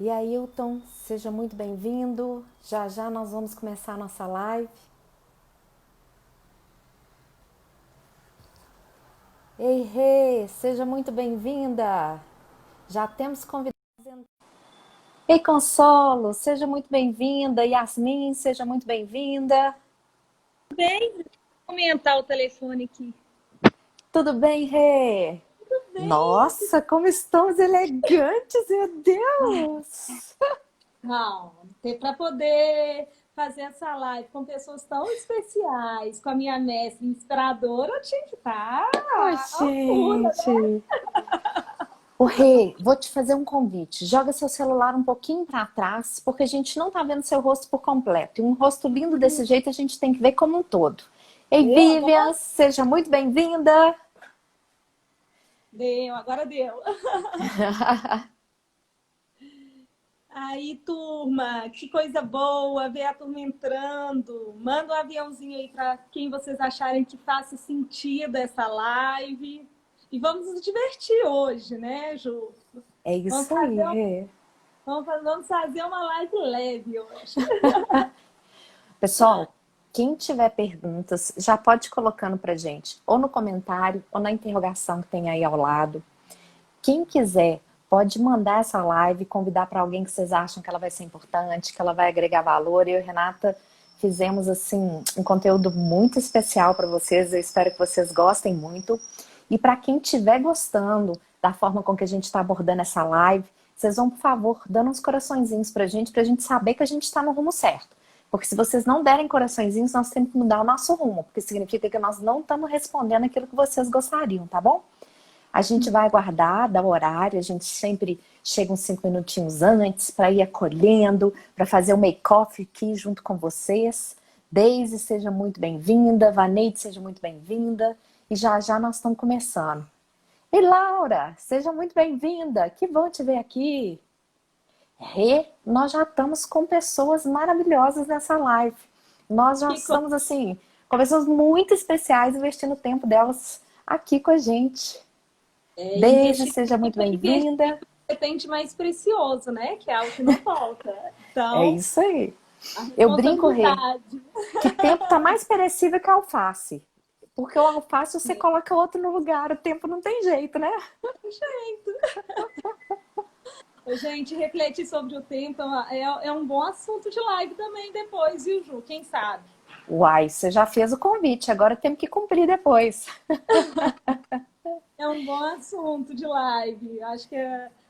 E Ailton, seja muito bem-vindo. Já já nós vamos começar a nossa live. Ei, Rê, seja muito bem-vinda. Já temos convidados. Ei, Consolo, seja muito bem-vinda. Yasmin, seja muito bem-vinda. Bem, vou aumentar o telefone aqui. Tudo bem, Rê? Tudo bem? Nossa, como estamos elegantes, meu Deus! Não, para poder fazer essa live com pessoas tão especiais, com a minha mestre inspiradora, eu tinha que estar Oi, à altura, né? gente. O Rê, vou te fazer um convite. Joga seu celular um pouquinho para trás, porque a gente não tá vendo seu rosto por completo. E um rosto lindo desse jeito a gente tem que ver como um todo. Ei, Deu Vivian, agora? seja muito bem-vinda. Deu, agora deu. Aí, turma, que coisa boa ver a turma entrando. Manda um aviãozinho aí para quem vocês acharem que faça sentido essa live. E vamos nos divertir hoje, né, Ju? É Vamos isso aí, fazer Rê. Vamos fazer uma live leve hoje. Pessoal, quem tiver perguntas, já pode ir colocando pra gente, ou no comentário, ou na interrogação que tem aí ao lado. Quem quiser, pode mandar essa live, convidar para alguém que vocês acham que ela vai ser importante, que ela vai agregar valor. Eu e Renata fizemos assim um conteúdo muito especial para vocês. Eu espero que vocês gostem muito. E para quem estiver gostando da forma com que a gente está abordando essa live, vocês vão, por favor, dando uns coraçõezinhos para a gente saber que a gente está no rumo certo. Porque se vocês não derem coraçõezinhos, nós temos que mudar o nosso rumo, porque significa que nós não estamos respondendo aquilo que vocês gostariam, tá bom? A gente vai aguardar, dar o horário, a gente sempre chega uns 5 minutinhos antes para ir acolhendo, para fazer o make-off aqui junto com vocês. Daisy, seja muito bem-vinda. Vaneide, seja muito bem-vinda. E já já nós estamos começando. E Laura, seja muito bem-vinda. Que bom te ver aqui. Rê, nós já estamos com pessoas maravilhosas nessa live. Nós já Que coisa. estamos assim, com pessoas muito especiais investindo o tempo delas aqui com a gente. Daisy, Investir seja muito tempo é investir bem-vinda. de repente mais precioso, né? Que é algo que não volta. É Então, isso aí. a Eu brinco, Rê, responsabilidade. que tempo tá mais perecível que a alface. Porque o alface você coloca outro no lugar, o tempo não tem jeito, né? Gente, refletir sobre o tempo é um bom assunto de live também depois, viu, Ju? Quem sabe? Uai, você já fez o convite, agora temos que cumprir depois. É um bom assunto de live. Acho que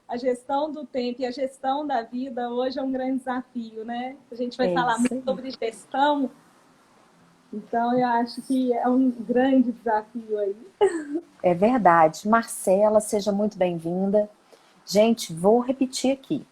a gestão do tempo e a gestão da vida hoje é um grande desafio, né? A gente vai É falar isso muito aí. sobre gestão, então eu acho que é um grande desafio aí. É verdade. Marcela, seja muito bem-vinda. Gente, vou repetir aqui.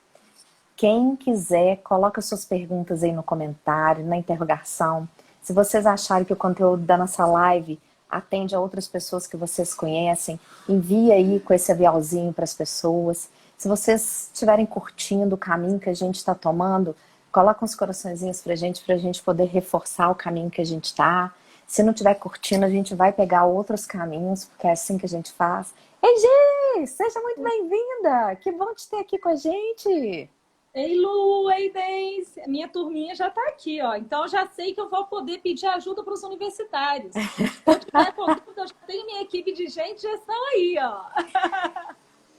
Quem quiser, coloca suas perguntas aí no comentário, na interrogação. Se vocês acharem que o conteúdo da nossa live atende a outras pessoas que vocês conhecem, envia aí com esse aviãozinho para as pessoas. Se vocês estiverem curtindo o caminho que a gente está tomando, coloca uns coraçõezinhos para a gente poder reforçar o caminho que a gente está. Se não estiver curtindo, a gente vai pegar outros caminhos, porque é assim que a gente faz. Ei, Gi, seja muito bem-vinda! Que bom te ter aqui com a gente! Ei, Lu, ei, Deise, minha turminha já está aqui, ó. Então eu já sei que eu vou poder pedir ajuda para os universitários. Se eu tiver com dúvida, eu já tenho minha equipe de gente já estão aí, ó.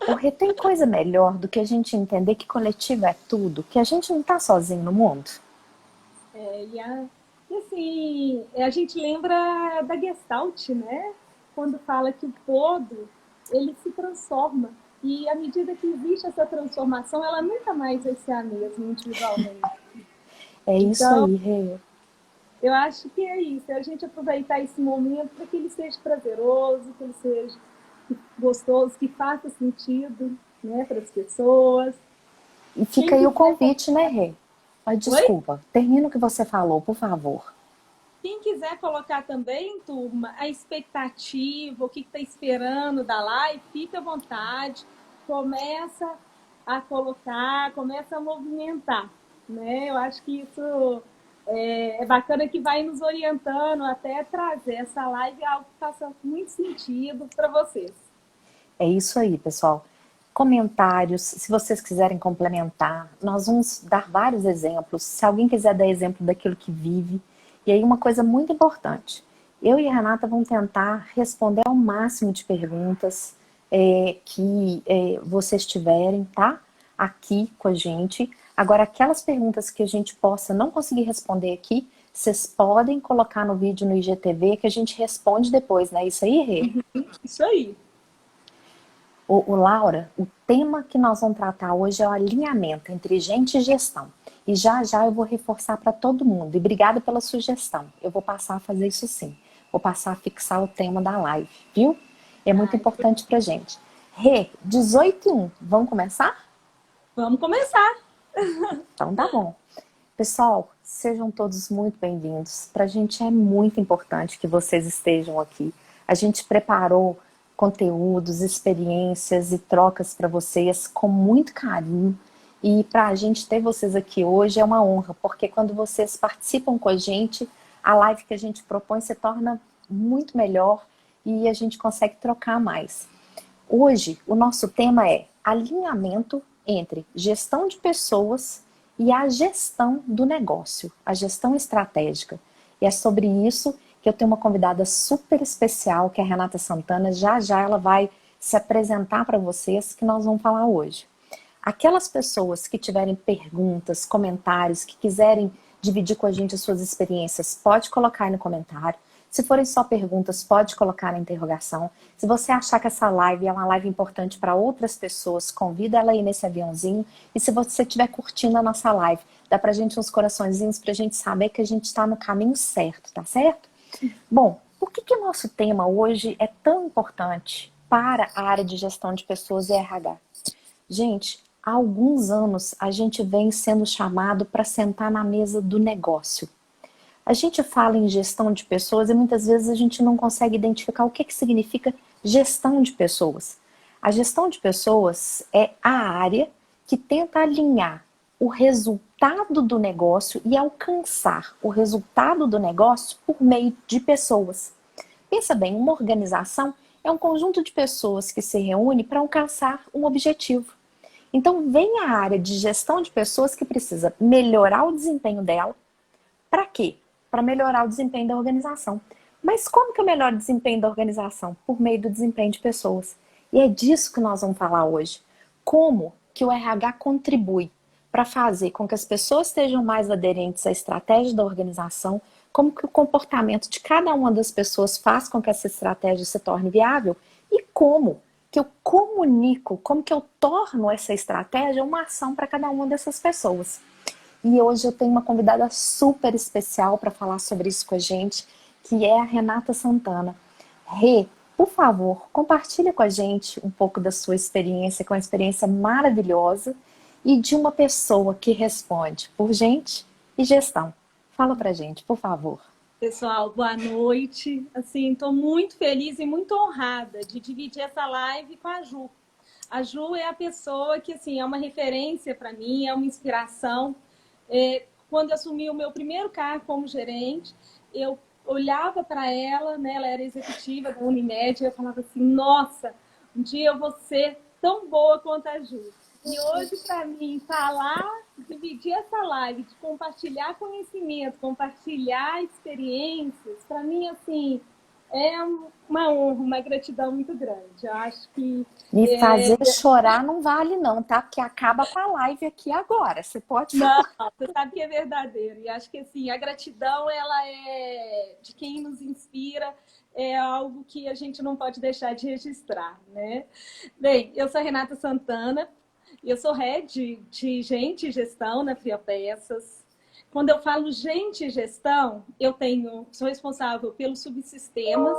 Porque tem coisa melhor do que a gente entender que coletivo é tudo, que a gente não tá sozinho no mundo. E assim, a gente lembra da Gestalt, né? Quando fala que o todo, ele se transforma. E à medida que existe essa transformação, ela nunca mais vai ser a mesma individualmente. É isso Então, aí, Rê. eu acho que é isso, é a gente aproveitar esse momento para que ele seja prazeroso, que ele seja gostoso, que faça sentido, né, para as pessoas. E fica Quem aí o quiser, convite, né, Rê? Ah, oi? desculpa, termina o que você falou, por favor. Quem quiser colocar também, turma, a expectativa, o que está esperando da live, fica à vontade, começa a colocar, começa a movimentar, né? Eu acho que isso é bacana que vai nos orientando até trazer essa live algo que faça muito sentido para vocês. É isso aí, pessoal. comentários, se vocês quiserem complementar, nós vamos dar vários exemplos. Se alguém quiser dar exemplo daquilo que vive. E aí uma coisa muito importante, eu e a Renata vamos tentar responder ao máximo de perguntas que vocês tiverem, tá? Aqui com a gente. Agora, aquelas perguntas que a gente possa não conseguir responder aqui, vocês podem colocar no vídeo no IGTV que a gente responde depois, né? Isso aí, Rê? Isso aí. Laura, o tema que nós vamos tratar hoje é o alinhamento entre gente e gestão. E já já eu vou reforçar para todo mundo. E obrigada pela sugestão. Eu vou passar a fazer isso sim. Vou passar a fixar o tema da live, viu? É muito importante pra gente. Rê, 18h01, vamos começar? Vamos começar. Então tá bom. Pessoal, sejam todos muito bem-vindos. Pra gente é muito importante que vocês estejam aqui. A gente preparou conteúdos, experiências e trocas para vocês com muito carinho. E para a gente ter vocês aqui hoje é uma honra, porque quando vocês participam com a gente, a live que a gente propõe se torna muito melhor e a gente consegue trocar mais. Hoje, o nosso tema é alinhamento entre gestão de pessoas e a gestão do negócio, a gestão estratégica. E é sobre isso que eu tenho uma convidada super especial, que é a Renata Santana. Já já ela vai se apresentar para vocês, que nós vamos falar hoje. Aquelas pessoas que tiverem perguntas, comentários, que quiserem dividir com a gente as suas experiências, pode colocar aí no comentário. Se forem só perguntas, pode colocar na interrogação. Se você achar que essa live é uma live importante para outras pessoas, convida ela aí nesse aviãozinho. E se você estiver curtindo a nossa live, dá pra gente uns coraçõezinhos pra gente saber que a gente está no caminho certo, tá certo? Bom, por que o nosso tema hoje é tão importante para a área de gestão de pessoas e RH? Gente, há alguns anos a gente vem sendo chamado para sentar na mesa do negócio. A gente fala em gestão de pessoas e muitas vezes a gente não consegue identificar o que significa gestão de pessoas. A gestão de pessoas é a área que tenta alinhar o resultado do negócio e alcançar o resultado do negócio por meio de pessoas. Pensa bem, uma organização é um conjunto de pessoas que se reúne para alcançar um objetivo. Então vem a área de gestão de pessoas que precisa melhorar o desempenho dela. Para quê? Para melhorar o desempenho da organização. Mas como que eu melhoro o desempenho da organização? Por meio do desempenho de pessoas. E é disso que nós vamos falar hoje. Como que o RH contribui para fazer com que as pessoas estejam mais aderentes à estratégia da organização, como que o comportamento de cada uma das pessoas faz com que essa estratégia se torne viável e como que eu comunico, como que eu torno essa estratégia uma ação para cada uma dessas pessoas. E hoje eu tenho uma convidada super especial para falar sobre isso com a gente, que é a Renata Santana. Rê, por favor, compartilha com a gente um pouco da sua experiência, que é uma experiência maravilhosa, e de uma pessoa que responde por gente e gestão. Fala pra gente, por favor. Pessoal, boa noite. Assim, estou muito feliz e muito honrada de dividir essa live com a Ju. A Ju é a pessoa que, assim, é uma referência para mim, é uma inspiração. Quando eu assumi o meu primeiro cargo como gerente, eu olhava para ela, né, ela era executiva da Unimed, e eu falava assim, nossa, um dia eu vou ser tão boa quanto a Ju. E hoje, para mim, falar, dividir essa live, de compartilhar conhecimento, compartilhar experiências, para mim, assim, é uma honra, uma gratidão muito grande. Eu acho que... Me fazer chorar não vale não, tá? Porque acaba com a live aqui agora. Você pode falar. Não, você sabe que é verdadeiro. E acho que, assim, a gratidão, ela é de quem nos inspira, é algo que a gente não pode deixar de registrar, né? Bem, eu sou a Renata Santana, eu sou head de gente e gestão na Friopeças. Quando eu falo gente e gestão, sou responsável pelos subsistemas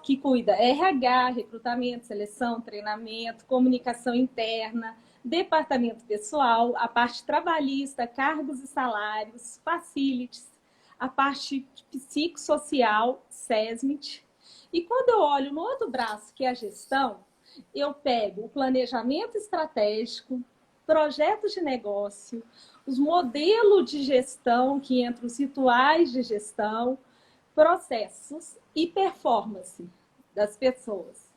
que cuida RH, recrutamento, seleção, treinamento, comunicação interna, departamento pessoal, a parte trabalhista, cargos e salários, facilities, a parte psicossocial, SESMIT. E quando eu olho no outro braço, que é a gestão, eu pego o planejamento estratégico, projetos de negócio, os modelos de gestão, que entram os rituais de gestão, processos e performance das pessoas.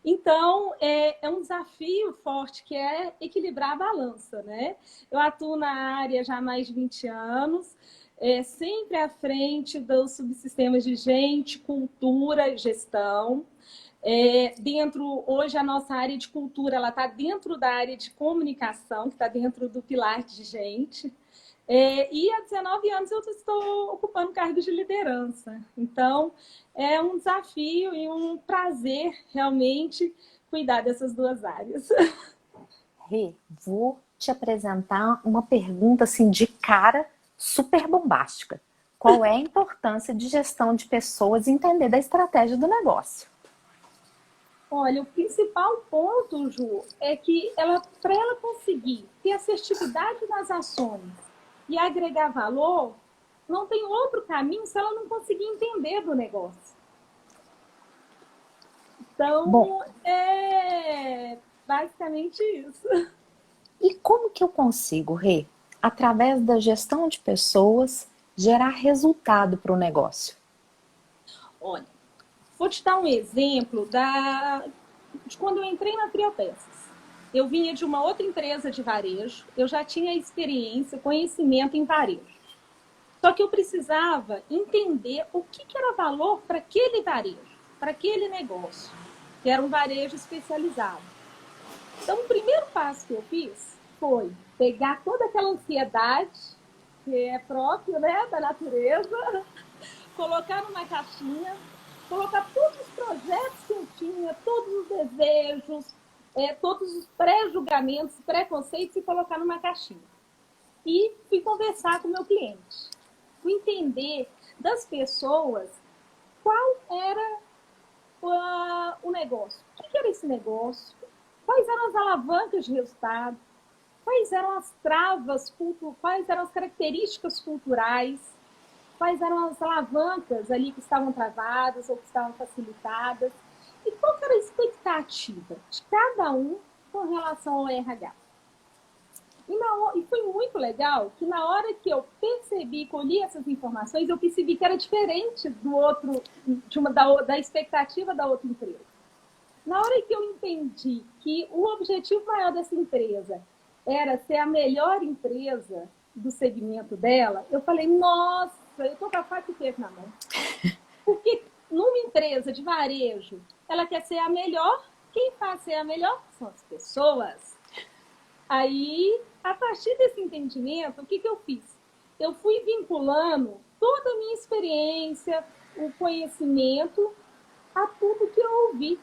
Então, é um desafio forte que é equilibrar a balança, né? Eu atuo na área já há mais de 20 anos, sempre à frente dos subsistemas de gente, cultura e gestão. Hoje a nossa área de cultura, ela está dentro da área de comunicação, que está dentro do pilar de gente. E há 19 anos eu estou ocupando cargos de liderança. Então, é um desafio e um prazer realmente cuidar dessas duas áreas. Rê, vou te apresentar uma pergunta assim de cara super bombástica. Qual é a importância de gestão de pessoas e entender da estratégia do negócio? Olha, o principal ponto, Ju, é que para ela conseguir ter assertividade nas ações e agregar valor, não tem outro caminho se ela não conseguir entender do negócio. Bom, Então, é basicamente isso. e como que eu consigo, Rê, através da gestão de pessoas, gerar resultado para o negócio? Olha, vou te dar um exemplo de quando eu entrei na Triopeças. Eu vinha de uma outra empresa de varejo, eu já tinha experiência, conhecimento em varejo. Só que eu precisava entender o que era valor para aquele varejo, para aquele negócio, que era um varejo especializado. Então, o primeiro passo que eu fiz foi pegar toda aquela ansiedade, que é próprio, né, da natureza, colocar numa caixinha, colocar todos os projetos que eu tinha, todos os desejos, todos os pré-julgamentos, preconceitos e colocar numa caixinha. E fui conversar com o meu cliente. Fui entender das pessoas qual era o negócio. O que era esse negócio? Quais eram as alavancas de resultado? Quais eram as travas, quais eram as características culturais? Quais eram as alavancas ali que estavam travadas ou que estavam facilitadas? E qual era a expectativa de cada um com relação ao RH? E foi muito legal que na hora que eu percebi, colhi essas informações, eu percebi que era diferente do outro, da expectativa da outra empresa. Na hora que eu entendi que o objetivo maior dessa empresa era ser a melhor empresa do segmento dela, eu falei, nossa, eu tô com a faca e queijo na mão. Porque numa empresa de varejo, ela quer ser a melhor, quem faz ser a melhor são as pessoas. Aí, a partir desse entendimento, o que eu fiz? Eu fui vinculando toda a minha experiência, o conhecimento, a tudo que eu ouvi,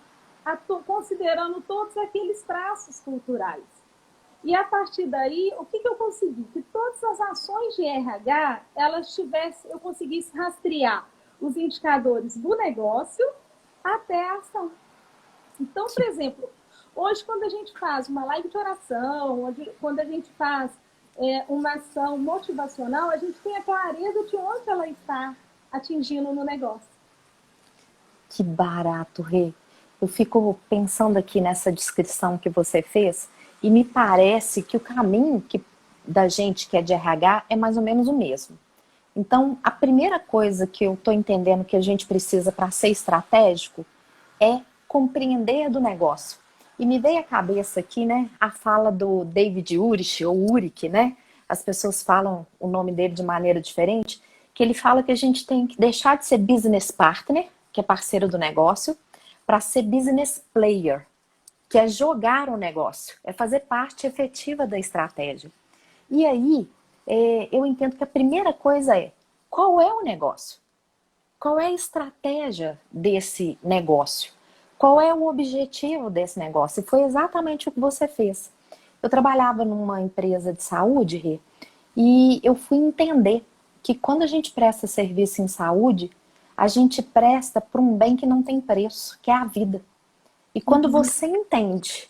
considerando todos aqueles traços culturais. E a partir daí, o que eu consegui? Que todas as ações de RH, eu conseguisse rastrear os indicadores do negócio até a ação. Então, por exemplo, hoje quando a gente faz uma live de oração, quando a gente faz uma ação motivacional, a gente tem a clareza de onde ela está atingindo no negócio. Que barato, Rê. Eu fico pensando aqui nessa descrição que você fez e me parece que o caminho da gente que é de RH é mais ou menos o mesmo. Então, a primeira coisa que eu estou entendendo que a gente precisa para ser estratégico é compreender do negócio. E me veio à cabeça aqui, né, a fala do David Urich, ou Urich, né? As pessoas falam o nome dele de maneira diferente, que ele fala que a gente tem que deixar de ser business partner, que é parceiro do negócio, para ser business player, que é jogar o negócio, é fazer parte efetiva da estratégia. E aí, eu entendo que a primeira coisa é, qual é o negócio? Qual é a estratégia desse negócio? Qual é o objetivo desse negócio? E foi exatamente o que você fez. Eu trabalhava numa empresa de saúde, Rê, e eu fui entender que quando a gente presta serviço em saúde, a gente presta por um bem que não tem preço, que é a vida. E quando você entende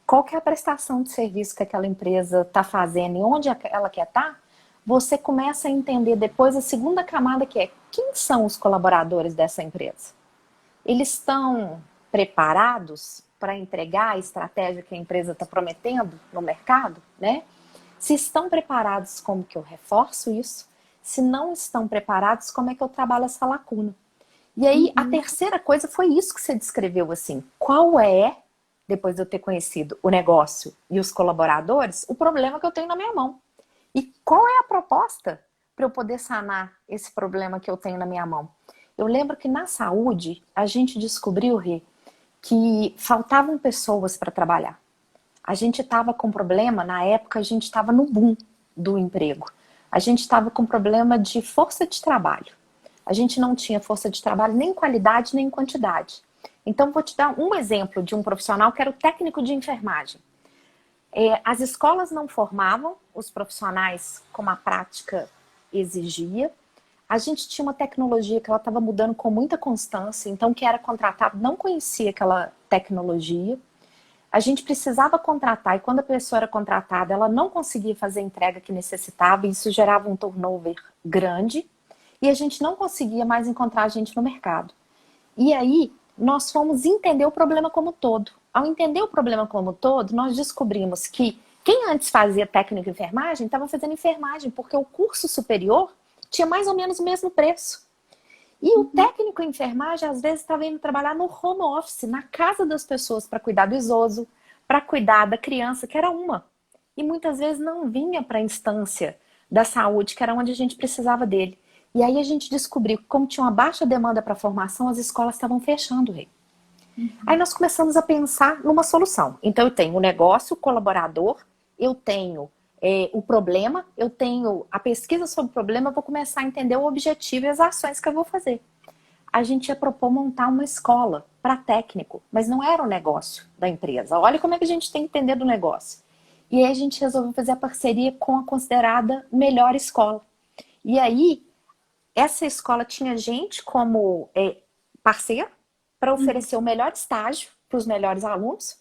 qual que é a prestação de serviço que aquela empresa está fazendo e onde ela quer estar, você começa a entender depois a segunda camada, que é quem são os colaboradores dessa empresa. Eles estão preparados para entregar a estratégia que a empresa está prometendo no mercado, né? Se estão preparados, como que eu reforço isso? Se não estão preparados, como é que eu trabalho essa lacuna? E aí, a Uhum. terceira coisa foi isso que você descreveu, assim. Qual é, depois de eu ter conhecido o negócio e os colaboradores, o problema que eu tenho na minha mão? E qual é a proposta para eu poder sanar esse problema que eu tenho na minha mão? Eu lembro que na saúde, a gente descobriu, Rê, que faltavam pessoas para trabalhar. A gente estava com problema, na época a gente estava no boom do emprego. A gente estava com problema de força de trabalho. A gente não tinha força de trabalho nem em qualidade nem em quantidade. Então, vou te dar um exemplo de um profissional que era o técnico de enfermagem. As escolas não formavam os profissionais como a prática exigia. A gente tinha uma tecnologia que ela estava mudando com muita constância, então quem era contratado não conhecia aquela tecnologia. A gente precisava contratar e quando a pessoa era contratada, ela não conseguia fazer a entrega que necessitava e isso gerava um turnover grande e a gente não conseguia mais encontrar gente no mercado. E aí, nós fomos entender o problema como todo. Ao entender o problema como todo, nós descobrimos que quem antes fazia técnico de enfermagem estava fazendo enfermagem porque o curso superior tinha mais ou menos o mesmo preço. E o Uhum. técnico em enfermagem, às vezes, estava indo trabalhar no home office, na casa das pessoas, para cuidar do idoso, para cuidar da criança, que era uma. E muitas vezes não vinha para a instância da saúde, que era onde a gente precisava dele. E aí a gente descobriu que, como tinha uma baixa demanda para formação, as escolas estavam fechando, Rei. Aí Uhum. nós começamos a pensar numa solução. Então eu tenho o negócio, o colaborador, eu tenho o problema, eu tenho a pesquisa sobre o problema, eu vou começar a entender o objetivo e as ações que eu vou fazer. A gente ia propor montar uma escola para técnico, mas não era o negócio da empresa. Olha como é que a gente tem que entender do negócio. E aí a gente resolveu fazer a parceria com a considerada melhor escola. E aí essa escola tinha gente como parceiro para Uhum. oferecer o melhor estágio para os melhores alunos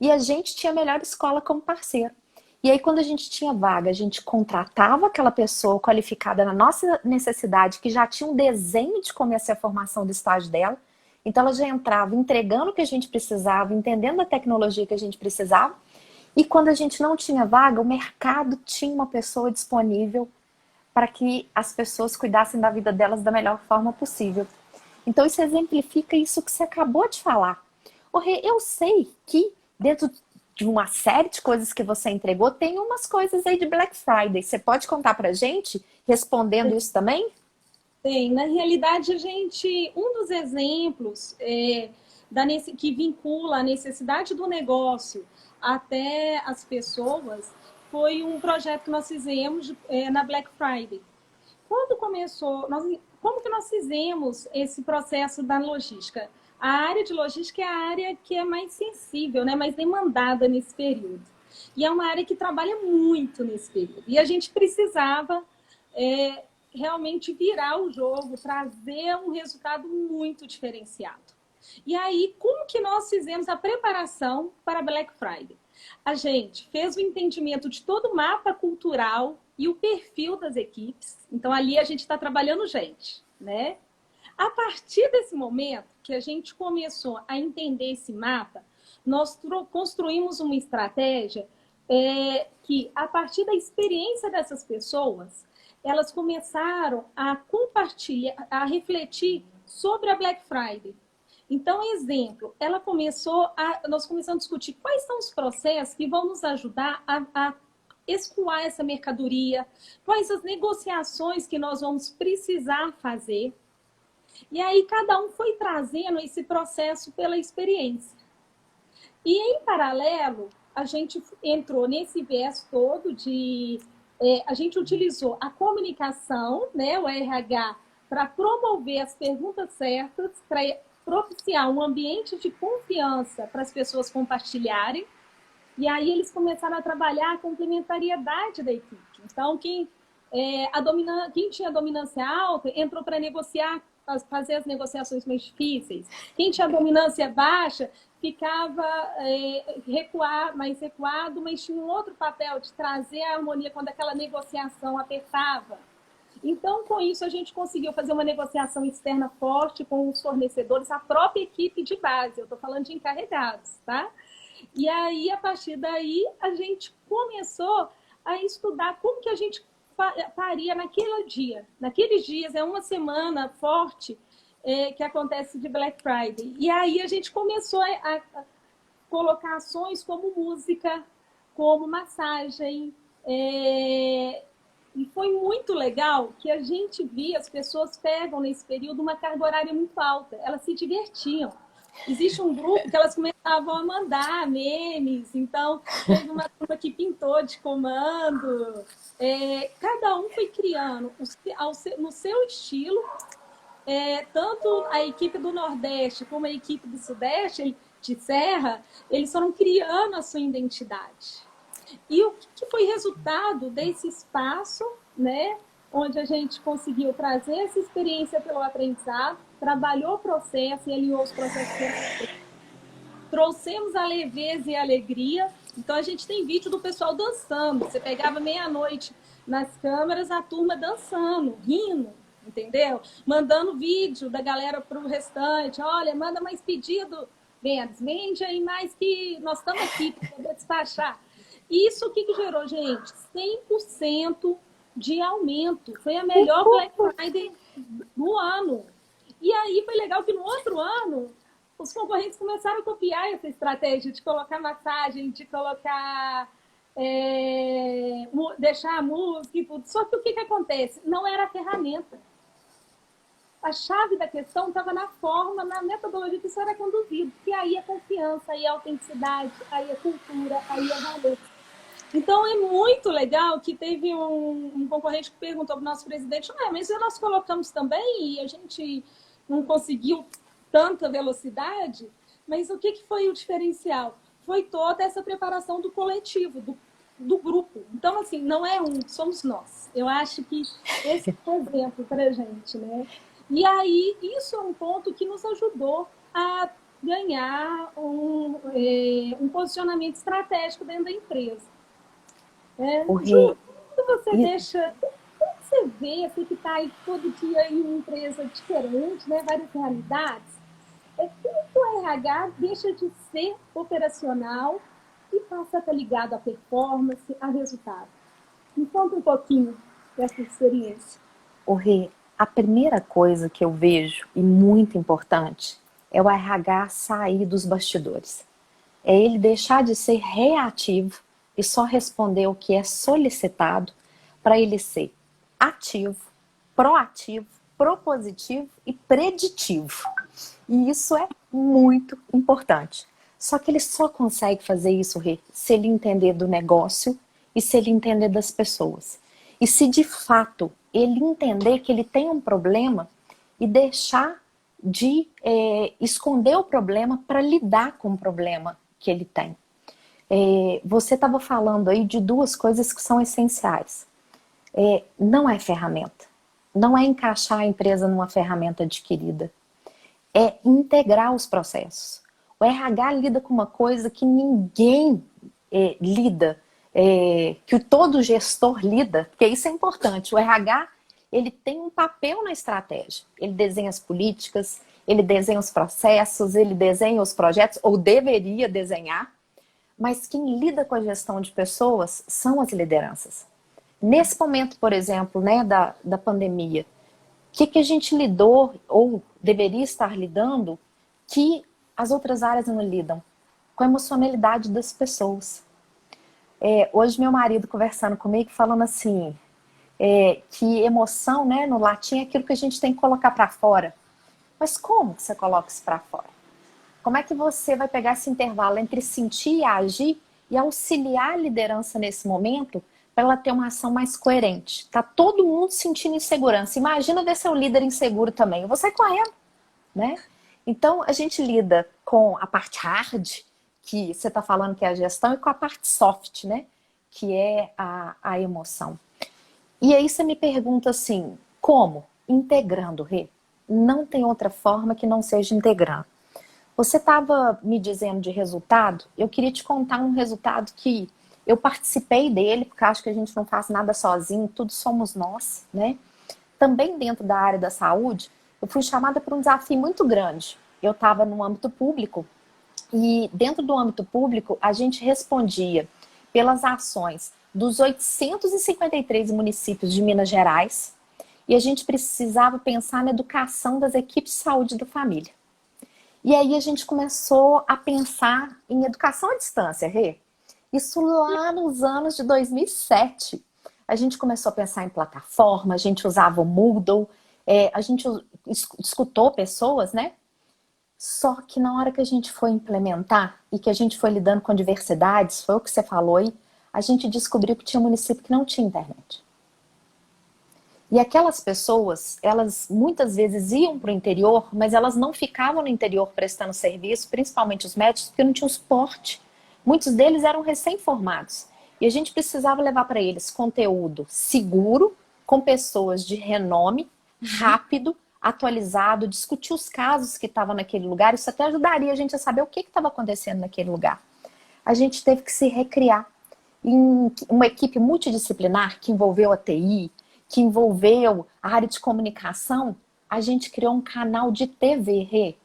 e a gente tinha a melhor escola como parceiro. E aí, quando a gente tinha vaga, a gente contratava aquela pessoa qualificada na nossa necessidade, que já tinha um desenho de como ia ser a formação do estágio dela. Então, ela já entrava entregando o que a gente precisava, entendendo a tecnologia que a gente precisava. E quando a gente não tinha vaga, o mercado tinha uma pessoa disponível para que as pessoas cuidassem da vida delas da melhor forma possível. Então, isso exemplifica isso que você acabou de falar. O Rê, eu sei que dentro de uma série de coisas que você entregou, tem umas coisas aí de Black Friday. Você pode contar pra gente, respondendo isso também? Tem. Na realidade, um dos exemplos que vincula a necessidade do negócio até as pessoas foi um projeto que nós fizemos na Black Friday. Quando começou, como que nós fizemos esse processo da logística? A área de logística é a área que é mais sensível, né, mais demandada nesse período. E é uma área que trabalha muito nesse período. E a gente precisava é, realmente virar o jogo, trazer um resultado muito diferenciado. E aí, como que nós fizemos a preparação para Black Friday? A gente fez o entendimento de todo o mapa cultural e o perfil das equipes. Então, ali a gente está trabalhando gente, né? A partir desse momento que a gente começou a entender esse mapa, nós construímos uma estratégia que, a partir da experiência dessas pessoas, elas começaram a compartilhar, a refletir sobre a Black Friday. Então, exemplo, nós começamos a discutir quais são os processos que vão nos ajudar a escoar essa mercadoria, quais as negociações que nós vamos precisar fazer. E aí cada um foi trazendo esse processo pela experiência. E em paralelo, a gente entrou nesse viés todo a gente utilizou a comunicação, né, o RH, para promover as perguntas certas, para propiciar um ambiente de confiança para as pessoas compartilharem. E aí eles começaram a trabalhar a complementariedade da equipe. Então, quem tinha dominância alta entrou para negociar, fazer as negociações mais difíceis. Quem tinha dominância baixa ficava mais recuado, mas tinha um outro papel de trazer a harmonia quando aquela negociação apertava. Então, com isso, a gente conseguiu fazer uma negociação externa forte com os fornecedores, a própria equipe de base. Eu estou falando de encarregados, tá? E aí, a partir daí, a gente começou a estudar como que a gente faria naquele dia. Naqueles dias, é uma semana forte, que acontece de Black Friday. E aí a gente começou a colocar ações como música, como massagem. E foi muito legal que a gente via as pessoas pegam nesse período uma carga horária muito alta. Elas se divertiam. Existe um grupo que elas começavam a mandar memes. Então, teve uma turma que pintou de comando. Cada um foi criando no seu estilo. Tanto a equipe do Nordeste como a equipe do Sudeste, de Serra, eles foram criando a sua identidade. E o que foi resultado desse espaço, né, onde a gente conseguiu trazer essa experiência pelo aprendizado, trabalhou o processo e alinhou os processos, trouxemos a leveza e a alegria. Então a gente tem vídeo do pessoal dançando. Você pegava meia-noite nas câmeras, a turma dançando, rindo, entendeu? Mandando vídeo da galera para o restante. Olha, manda mais pedido. Vende aí mais que nós estamos aqui para poder despachar. Isso o que gerou, gente? 100% de aumento. Foi a melhor Black Friday do ano. E aí foi legal que no outro ano os concorrentes começaram a copiar essa estratégia de colocar massagem, de colocar deixar a música e tudo. Só que o que acontece? Não era a ferramenta. A chave da questão estava na forma, na metodologia que isso era conduzido. Que aí é confiança, aí é autenticidade, aí é cultura, aí é valor. Então, é muito legal que teve um concorrente que perguntou para o nosso presidente, mas nós colocamos também e a gente não conseguiu tanta velocidade, mas o que foi o diferencial? Foi toda essa preparação do coletivo, do grupo. Então, assim, não é somos nós. Eu acho que esse é um exemplo para a gente, né? E aí, isso é um ponto que nos ajudou a ganhar um posicionamento estratégico dentro da empresa. Ju, quando você deixa... Como você vê, você que está aí todo dia em uma empresa diferente, né, várias realidades, como o RH deixa de ser operacional e passa a estar ligado à performance, a resultado? Me conta um pouquinho dessa experiência. Rê, a primeira coisa que eu vejo, e muito importante, é o RH sair dos bastidores. É ele deixar de ser reativo e só responder o que é solicitado para ele ser ativo, proativo, propositivo e preditivo. E isso é muito importante. Só que ele só consegue fazer isso, Rê, se ele entender do negócio e se ele entender das pessoas. E se de fato ele entender que ele tem um problema e deixar de esconder o problema para lidar com o problema que ele tem. Você estava falando aí de duas coisas que são essenciais. Não é ferramenta. Não é encaixar a empresa numa ferramenta adquirida. É integrar os processos. O RH lida com uma coisa que ninguém lida, que todo gestor lida, porque isso é importante. O RH, ele tem um papel na estratégia. Ele desenha as políticas, ele desenha os processos, ele desenha os projetos, ou deveria desenhar, mas quem lida com a gestão de pessoas são as lideranças. Nesse momento, por exemplo, né, da pandemia, o que a gente lidou, ou deveria estar lidando, que as outras áreas não lidam? Com a emocionalidade das pessoas. Hoje meu marido conversando comigo, falando assim, que emoção, né, no latim, é aquilo que a gente tem que colocar para fora. Mas como que você coloca isso para fora? Como é que você vai pegar esse intervalo entre sentir e agir e auxiliar a liderança nesse momento para ela ter uma ação mais coerente? Tá todo mundo sentindo insegurança. Imagina ver seu líder inseguro também. Eu vou sair correndo, né? Então, a gente lida com a parte hard, que você está falando que é a gestão, e com a parte soft, né? Que é a emoção. E aí você me pergunta assim, como? Integrando, Rê. Não tem outra forma que não seja integrando. Você estava me dizendo de resultado, eu queria te contar um resultado que eu participei dele, porque acho que a gente não faz nada sozinho, tudo somos nós, né? Também dentro da área da saúde, eu fui chamada para um desafio muito grande. Eu estava no âmbito público e dentro do âmbito público a gente respondia pelas ações dos 853 municípios de Minas Gerais e a gente precisava pensar na educação das equipes de saúde da família. E aí a gente começou a pensar em educação à distância, Rê. Isso lá nos anos de 2007. A gente começou a pensar em plataforma, a gente usava o Moodle, a gente escutou pessoas, né? Só que na hora que a gente foi implementar e que a gente foi lidando com diversidades, foi o que você falou aí, a gente descobriu que tinha um município que não tinha internet. E aquelas pessoas, elas muitas vezes iam para o interior, mas elas não ficavam no interior prestando serviço, principalmente os médicos, porque não tinham suporte. Muitos deles eram recém-formados. E a gente precisava levar para eles conteúdo seguro, com pessoas de renome, rápido, atualizado, discutir os casos que estavam naquele lugar. Isso até ajudaria a gente a saber o que estava acontecendo naquele lugar. A gente teve que se recriar em uma equipe multidisciplinar que envolveu a TI, que envolveu a área de comunicação. A gente criou um canal de TV, Rê,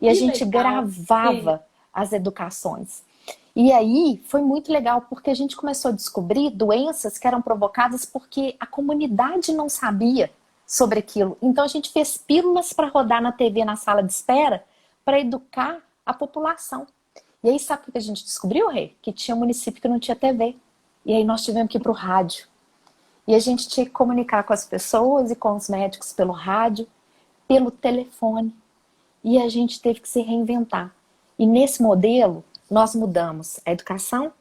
e a gente gravava as educações. E aí foi muito legal, porque a gente começou a descobrir doenças que eram provocadas porque a comunidade não sabia sobre aquilo. Então a gente fez pílulas para rodar na TV, na sala de espera, para educar a população. E aí sabe o que a gente descobriu, Rê? Que tinha um município que não tinha TV. E aí nós tivemos que ir para o rádio. E a gente tinha que comunicar com as pessoas e com os médicos pelo rádio, pelo telefone. E a gente teve que se reinventar. E nesse modelo, nós mudamos a educação,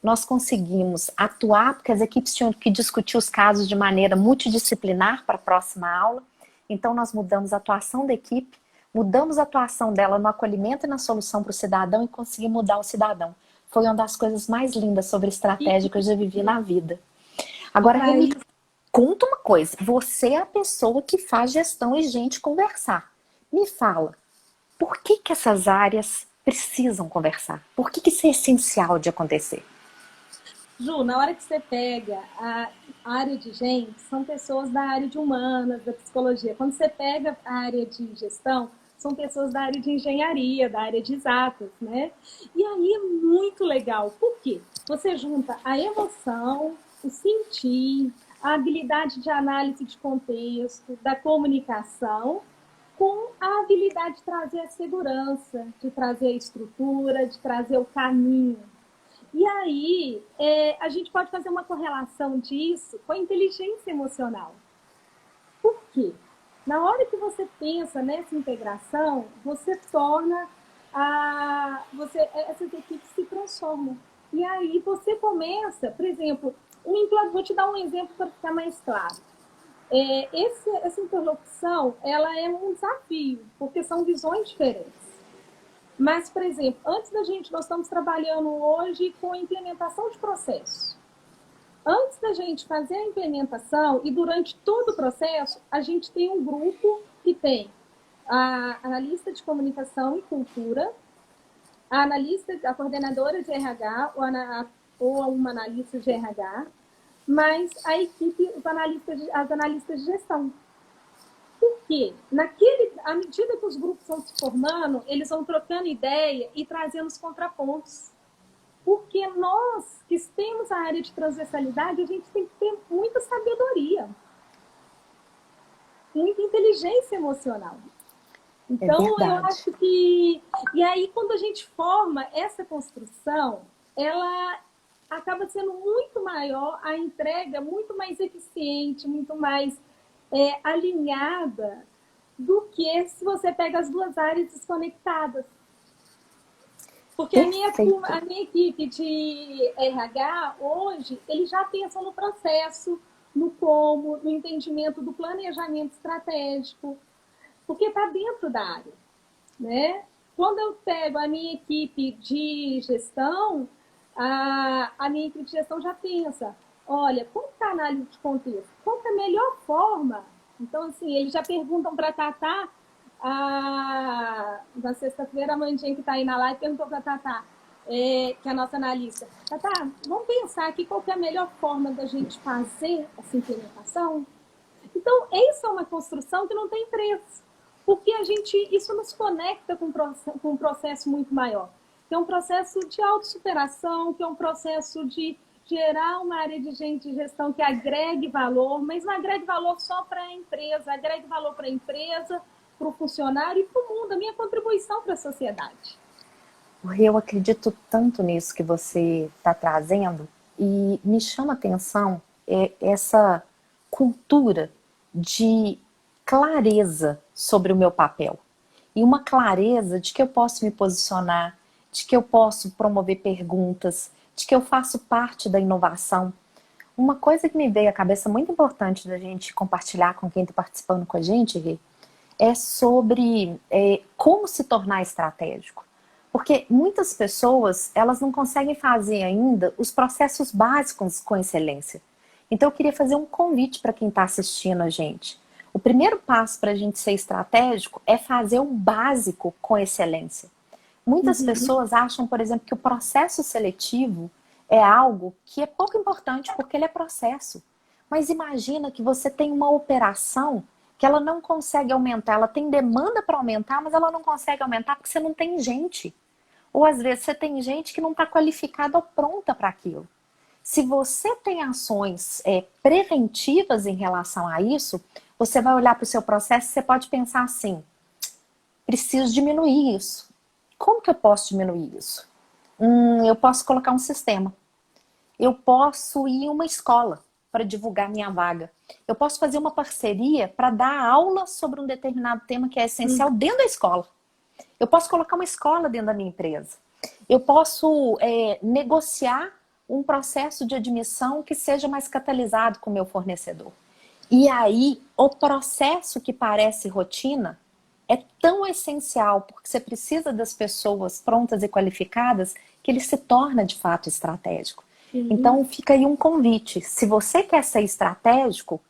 nós conseguimos atuar, porque as equipes tinham que discutir os casos de maneira multidisciplinar para a próxima aula. Então nós mudamos a atuação da equipe, mudamos a atuação dela no acolhimento e na solução para o cidadão e conseguimos mudar o cidadão. Foi uma das coisas mais lindas sobre estratégia que eu já vivi na vida. Agora, me conta uma coisa. Você é a pessoa que faz gestão e gente conversar. Me fala, por que essas áreas precisam conversar? Por que isso é essencial de acontecer? Ju, na hora que você pega a área de gente, são pessoas da área de humanas, da psicologia. Quando você pega a área de gestão, são pessoas da área de engenharia, da área de exatas, né? E aí é muito legal. Por quê? Você junta a emoção, o sentir, a habilidade de análise de contexto, da comunicação, com a habilidade de trazer a segurança, de trazer a estrutura, de trazer o caminho. E aí, a gente pode fazer uma correlação disso com a inteligência emocional. Por quê? Na hora que você pensa nessa integração, você torna essas equipes se transformam. E aí você começa, por exemplo, vou te dar um exemplo para ficar mais claro. Essa interlocução, ela é um desafio, porque são visões diferentes. Mas, por exemplo, nós estamos trabalhando hoje com implementação de processo. Antes da gente fazer a implementação e durante todo o processo, a gente tem um grupo que tem a analista de comunicação e cultura, a coordenadora de RH ou uma analista de RH, mas a equipe, as analistas de gestão. Por quê? À medida que os grupos vão se formando, eles vão trocando ideia e trazendo os contrapontos. Porque nós, que temos a área de transversalidade, a gente tem que ter muita sabedoria, muita inteligência emocional. Então, eu acho que... E aí, quando a gente forma essa construção, ela acaba sendo muito maior, a entrega muito mais eficiente, muito mais alinhada do que se você pega as duas áreas desconectadas. Porque a minha equipe de RH, hoje, eles já pensam no processo, no como, no entendimento do planejamento estratégico, porque está dentro da área, né? Quando eu pego a minha equipe de gestão, a minha equipe de gestão já pensa, olha, como está a análise de contexto? Qual é a melhor forma? Então, assim, eles já perguntam para a Tatá, na sexta-feira, a Mandinha que está aí na live perguntou para a Tatá, que é a nossa analista, Tatá, vamos pensar aqui qual é a melhor forma da gente fazer essa implementação? Então, isso é uma construção que não tem preço, porque isso nos conecta com um processo muito maior, que é um processo de autossuperação, que é um processo de gerar uma área de gente de gestão que agregue valor, mas não agregue valor só para a empresa, agregue valor para a empresa, para o funcionário e para o mundo, a minha contribuição para a sociedade. Eu acredito tanto nisso que você está trazendo e me chama a atenção essa cultura de clareza sobre o meu papel. E uma clareza de que eu posso me posicionar, de que eu posso promover perguntas, de que eu faço parte da inovação. Uma coisa que me veio à cabeça muito importante da gente compartilhar com quem está participando com a gente, Rê, é sobre como se tornar estratégico. Porque muitas pessoas, elas não conseguem fazer ainda os processos básicos com excelência. Então eu queria fazer um convite para quem está assistindo a gente. O primeiro passo para a gente ser estratégico é fazer o básico com excelência. Muitas pessoas acham, por exemplo, que o processo seletivo é algo que é pouco importante porque ele é processo. Mas imagina que você tem uma operação que ela não consegue aumentar, ela tem demanda para aumentar, mas ela não consegue aumentar porque você não tem gente. Ou às vezes você tem gente que não está qualificada ou pronta para aquilo. Se você tem ações preventivas em relação a isso, você vai olhar para o seu processo e você pode pensar assim, preciso diminuir isso. Como que eu posso diminuir isso? Eu posso colocar um sistema. Eu posso ir em uma escola para divulgar minha vaga. Eu posso fazer uma parceria para dar aula sobre um determinado tema que é essencial dentro da escola. Eu posso colocar uma escola dentro da minha empresa. Eu posso negociar um processo de admissão que seja mais catalisado com o meu fornecedor. E aí, o processo que parece rotina é tão essencial, porque você precisa das pessoas prontas e qualificadas, que ele se torna de fato estratégico. Então fica aí um convite. Se você quer ser estratégico,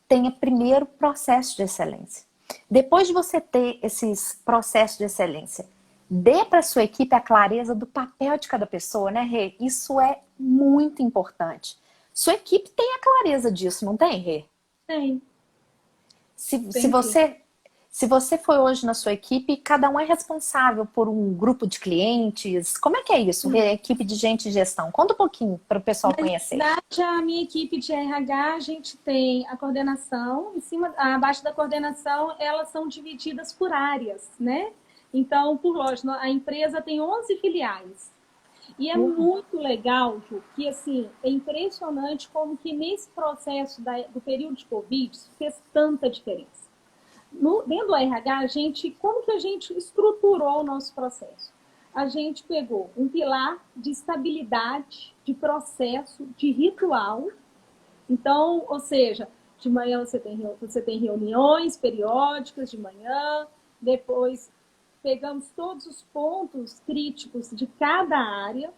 tenha primeiro processo de excelência. Depois de você ter esses processos de excelência, dê para a sua equipe a clareza do papel de cada pessoa, né, Rê? Isso é muito importante. Sua equipe tem a clareza disso, não tem, Rê? Tem. Se você foi hoje na sua equipe, cada um é responsável por um grupo de clientes. Como é que é isso, Rê? Equipe de gente de gestão. Conta um pouquinho para o pessoal conhecer. Na verdade, a minha equipe de RH, a gente tem a coordenação, abaixo da coordenação, elas são divididas por áreas, né? Então, por lógica, a empresa tem 11 filiais. E é muito legal, Ju, que assim, é impressionante como que nesse processo do período de Covid isso fez tanta diferença. Dentro do RH, como que a gente estruturou o nosso processo? A gente pegou um pilar de estabilidade, de processo, de ritual. Então, ou seja, de manhã você tem reuniões periódicas de manhã, depois pegamos todos os pontos críticos de cada área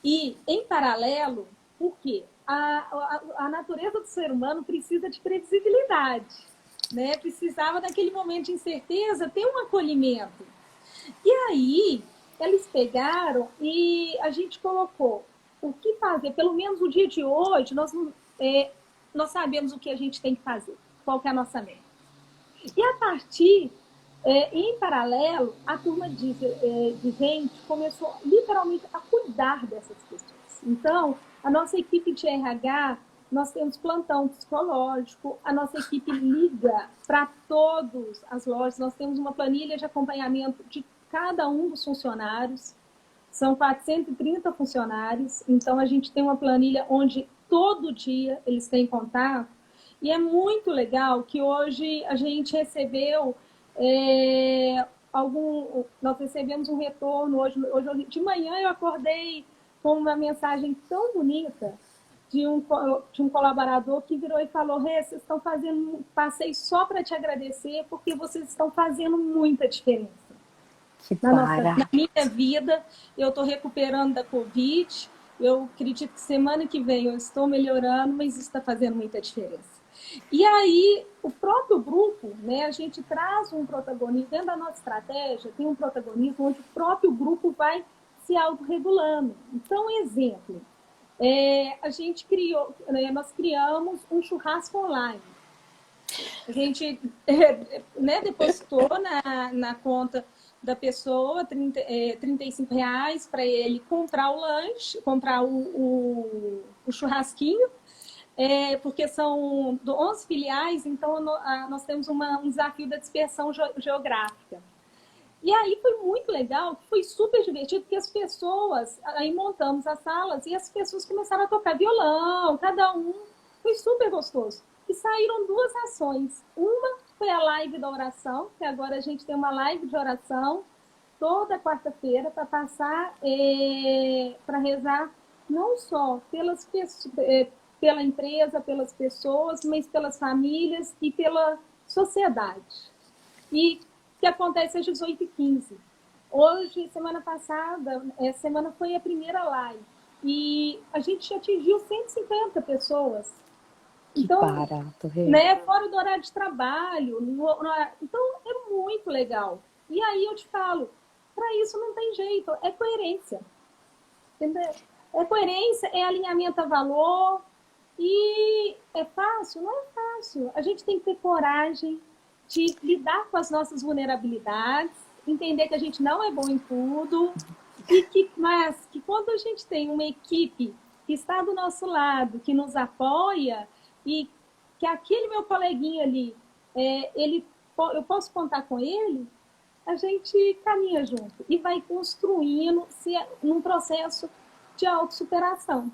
e, em paralelo, por quê? A natureza do ser humano precisa de previsibilidade, né? Precisava, naquele momento de incerteza, ter um acolhimento. E aí, eles pegaram e a gente colocou o que fazer. Pelo menos no dia de hoje, nós sabemos o que a gente tem que fazer, qual que é a nossa meta. E a partir, em paralelo, a turma de gente começou literalmente a cuidar dessas questões. Então, a nossa equipe de RH, nós temos plantão psicológico, a nossa equipe liga para todas as lojas, nós temos uma planilha de acompanhamento de cada um dos funcionários, são 430 funcionários, então a gente tem uma planilha onde todo dia eles têm contato, e é muito legal que hoje a gente recebeu nós recebemos um retorno, hoje de manhã eu acordei com uma mensagem tão bonita de um colaborador que virou e falou: Rê, vocês estão fazendo, passei só para te agradecer porque vocês estão fazendo muita diferença. Na minha vida, eu estou recuperando da Covid, eu acredito que semana que vem eu estou melhorando, mas isso está fazendo muita diferença. E aí, o próprio grupo, né, a gente traz um protagonismo, dentro da nossa estratégia, tem um protagonismo onde o próprio grupo vai se autorregulando. Então, exemplo, nós criamos um churrasco online. A gente depositou na conta da pessoa, R$ 35 para ele comprar o lanche, comprar o churrasquinho, porque são 11 filiais, então nós temos um desafio da dispersão geográfica. E aí foi muito legal, foi super divertido, porque as pessoas, aí montamos as salas e as pessoas começaram a tocar violão, cada um, foi super gostoso. E saíram duas ações. Uma foi a live da oração, que agora a gente tem uma live de oração toda quarta-feira para passar, para rezar não só pela empresa, pelas pessoas, mas pelas famílias e pela sociedade. E que acontece às 18h15. Hoje, semana passada, semana foi a primeira live. E a gente atingiu 150 pessoas. Então, que barato, né, fora do horário de trabalho. Então, é muito legal. E aí eu te falo, para isso não tem jeito, é coerência. Entendeu? É coerência, é alinhamento a valor. E é fácil? Não é fácil. A gente tem que ter coragem de lidar com as nossas vulnerabilidades, entender que a gente não é bom em tudo, mas que quando a gente tem uma equipe que está do nosso lado, que nos apoia, e que aquele meu coleguinha ali, eu posso contar com ele, a gente caminha junto e vai construindo num processo de autossuperação.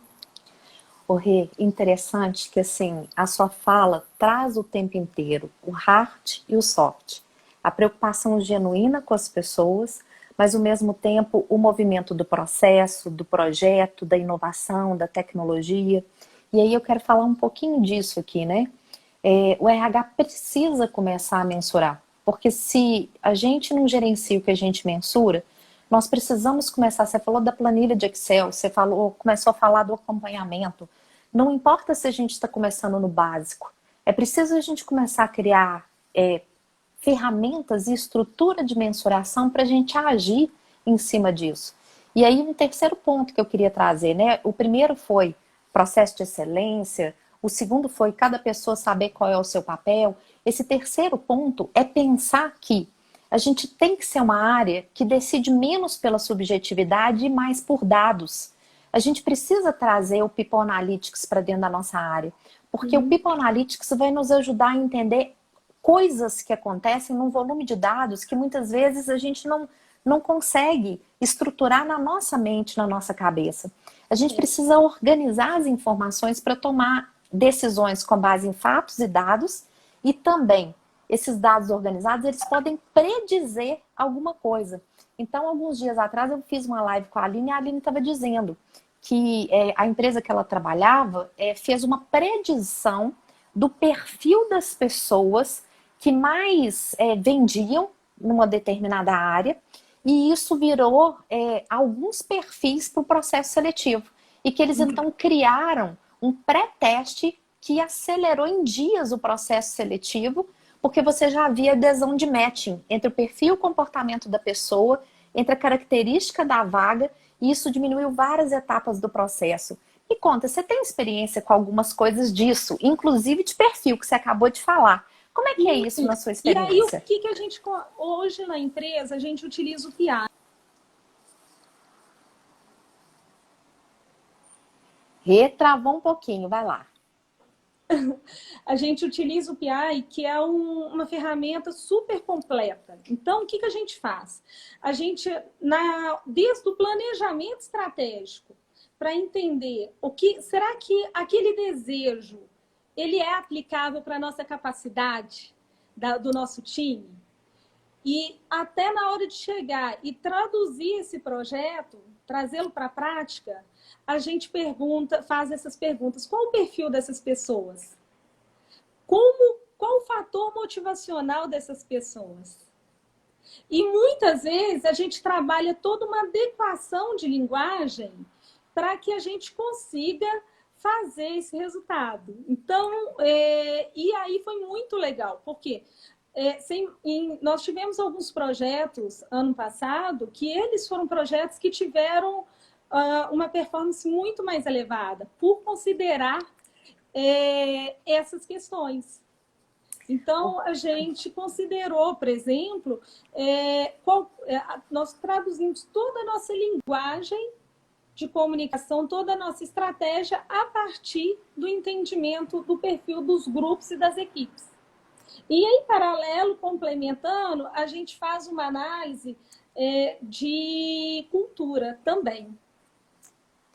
Rê, interessante que assim, a sua fala traz o tempo inteiro o hard e o soft. A preocupação genuína com as pessoas, mas ao mesmo tempo o movimento do processo, do projeto, da inovação, da tecnologia. E aí eu quero falar um pouquinho disso aqui, né? O RH precisa começar a mensurar, porque se a gente não gerencia o que a gente mensura, nós precisamos começar. Você falou da planilha de Excel, começou a falar do acompanhamento. Não importa se a gente está começando no básico, é preciso a gente começar a criar ferramentas e estrutura de mensuração para a gente agir em cima disso. E aí um terceiro ponto que eu queria trazer, né? O primeiro foi processo de excelência, o segundo foi cada pessoa saber qual é o seu papel. Esse terceiro ponto é pensar que a gente tem que ser uma área que decide menos pela subjetividade e mais por dados. A gente precisa trazer o People Analytics para dentro da nossa área, porque o People Analytics vai nos ajudar a entender coisas que acontecem num volume de dados que muitas vezes a gente não consegue estruturar na nossa mente, na nossa cabeça. A gente precisa organizar as informações para tomar decisões com base em fatos e dados, e também esses dados organizados, eles podem predizer alguma coisa. Então, alguns dias atrás eu fiz uma live com a Aline, e a Aline estava dizendo que a empresa que ela trabalhava fez uma predição do perfil das pessoas que mais vendiam numa determinada área, e isso virou alguns perfis para o processo seletivo. E que eles então criaram um pré-teste que acelerou em dias o processo seletivo, porque você já havia adesão de matching entre o perfil e o comportamento da pessoa, entre a característica da vaga, e isso diminuiu várias etapas do processo. Me conta, você tem experiência com algumas coisas disso, inclusive de perfil, que você acabou de falar. Como é que é isso na sua experiência? E aí, o que a gente, hoje na empresa, a gente utiliza o PI. Retravou um pouquinho, vai lá. A gente utiliza o PI, que é uma ferramenta super completa. Então, o que a gente faz? A gente, desde o planejamento estratégico, para entender será que aquele desejo ele é aplicável para a nossa capacidade do nosso time? E até na hora de chegar e traduzir esse projeto, trazê-lo para a prática, a gente faz essas perguntas. Qual o perfil dessas pessoas? Qual o fator motivacional dessas pessoas? E muitas vezes a gente trabalha toda uma adequação de linguagem para que a gente consiga fazer esse resultado. Então, e aí foi muito legal, porque nós tivemos alguns projetos ano passado que eles foram projetos que tiveram uma performance muito mais elevada por considerar essas questões. Então, a gente considerou, por exemplo, nós traduzimos toda a nossa linguagem de comunicação, toda a nossa estratégia a partir do entendimento do perfil dos grupos e das equipes. E em paralelo, complementando, a gente faz uma análise de cultura também.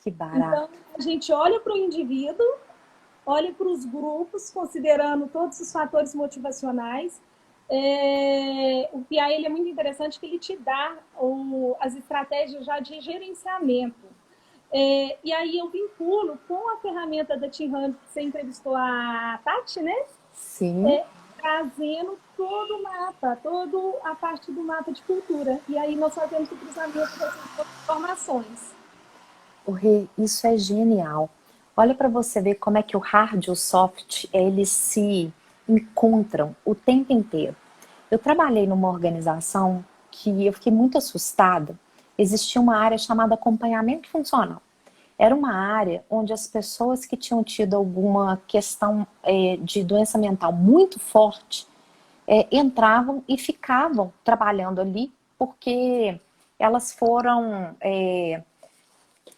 Que barato. Então, a gente olha para o indivíduo, olha para os grupos, considerando todos os fatores motivacionais. O PI ele é muito interessante que ele te dá as estratégias já de gerenciamento. E aí eu vinculo com a ferramenta da Team Hunt, que você entrevistou a Tati, né? Sim. Trazendo todo o mapa, toda a parte do mapa de cultura. E aí nós fazemos o cruzamento dessas informações. Rê, isso é genial. Olha para você ver como é que o hard e o soft, eles se encontram o tempo inteiro. Eu trabalhei numa organização que eu fiquei muito assustada. Existia uma área chamada acompanhamento funcional. Era uma área onde as pessoas que tinham tido alguma questão de doença mental muito forte entravam e ficavam trabalhando ali porque elas foram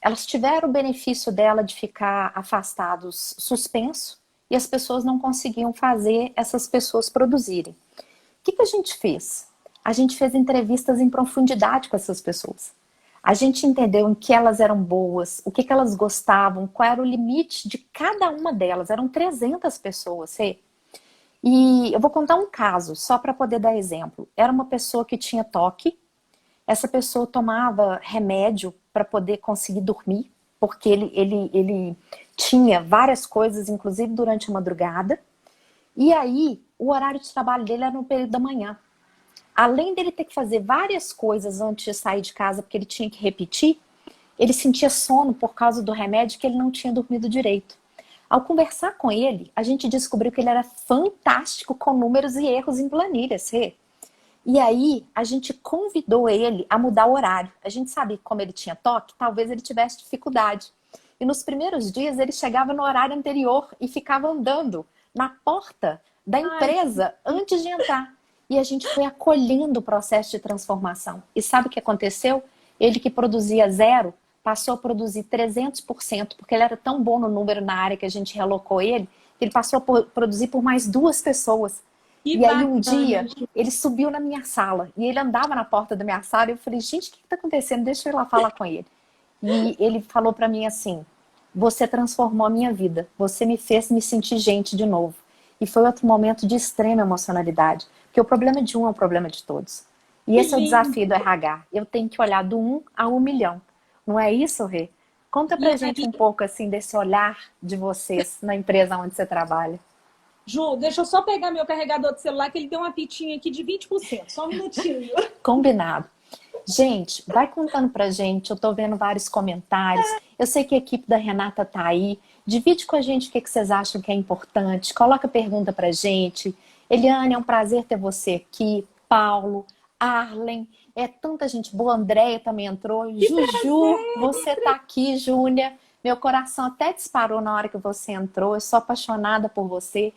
elas tiveram o benefício dela de ficar afastados, suspenso, e as pessoas não conseguiam fazer essas pessoas produzirem. O que a gente fez? A gente fez entrevistas em profundidade com essas pessoas. A gente entendeu em que elas eram boas, o que elas gostavam, qual era o limite de cada uma delas. Eram 300 pessoas, e eu vou contar um caso, só para poder dar exemplo. Era uma pessoa que tinha toque, essa pessoa tomava remédio para poder conseguir dormir, porque ele tinha várias coisas, inclusive durante a madrugada. E aí, o horário de trabalho dele era no período da manhã. Além dele ter que fazer várias coisas antes de sair de casa, porque ele tinha que repetir, ele sentia sono por causa do remédio que ele não tinha dormido direito. Ao conversar com ele, a gente descobriu que ele era fantástico com números e erros em planilhas. E aí, a gente convidou ele a mudar o horário. A gente sabe que como ele tinha toque, talvez ele tivesse dificuldade. E nos primeiros dias, ele chegava no horário anterior e ficava andando na porta da empresa antes de entrar. E a gente foi acolhendo o processo de transformação. E sabe o que aconteceu? Ele que produzia 0, passou a produzir 300%, porque ele era tão bom no número na área que a gente relocou ele, que ele passou a produzir por mais 2 pessoas. E aí um dia ele subiu na minha sala e ele andava na porta da minha sala e eu falei, gente, o que está acontecendo? Deixa eu ir lá falar com ele. E ele falou para mim assim, você transformou a minha vida, você me fez me sentir gente de novo. E foi outro momento de extrema emocionalidade, porque o problema de um é o problema de todos. E esse é o desafio do RH, eu tenho que olhar do 1 a 1 milhão. Não é isso, Rê? Conta pra gente um pouco assim desse olhar de vocês na empresa onde você trabalha. Ju, deixa eu só pegar meu carregador de celular, que ele deu uma pitinha aqui de 20%. Só um minutinho. Combinado. Gente, vai contando pra gente. Eu tô vendo vários comentários. Eu sei que a equipe da Renata tá aí. Divide com a gente o que vocês acham que é importante. Coloca pergunta pra gente. Eliane, é um prazer ter você aqui. Paulo, Arlen, é tanta gente boa. Andréia também entrou. Juju, você tá aqui, Júlia. Meu coração até disparou na hora que você entrou. Eu sou apaixonada por você.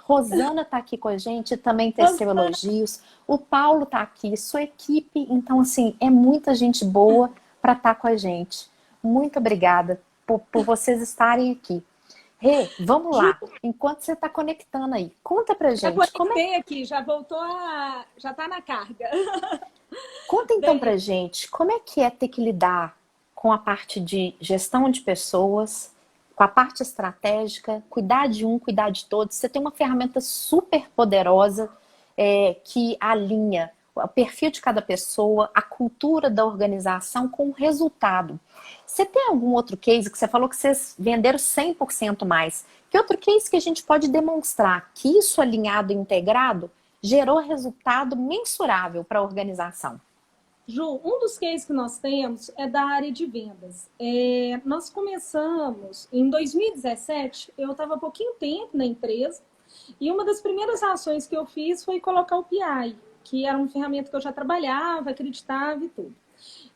Rosana tá aqui com a gente, também teceu elogios. O Paulo tá aqui, sua equipe. Então, assim, é muita gente boa para estar com a gente. Muito obrigada por vocês estarem aqui. Vamos lá. Enquanto você está conectando aí, conta pra gente. Já conectei aqui, já voltou já tá na carga. Conta então pra gente, como é que é ter que lidar com a parte de gestão de pessoas, com a parte estratégica, cuidar de um, cuidar de todos. Você tem uma ferramenta super poderosa que alinha o perfil de cada pessoa, a cultura da organização com o resultado. Você tem algum outro case que você falou que vocês venderam 100% mais? Que outro case que a gente pode demonstrar que isso alinhado e integrado gerou resultado mensurável para a organização? Ju, um dos cases que nós temos é da área de vendas. Nós começamos em 2017, eu estava há pouquinho tempo na empresa, e uma das primeiras ações que eu fiz foi colocar o PI, que era uma ferramenta que eu já trabalhava, acreditava e tudo.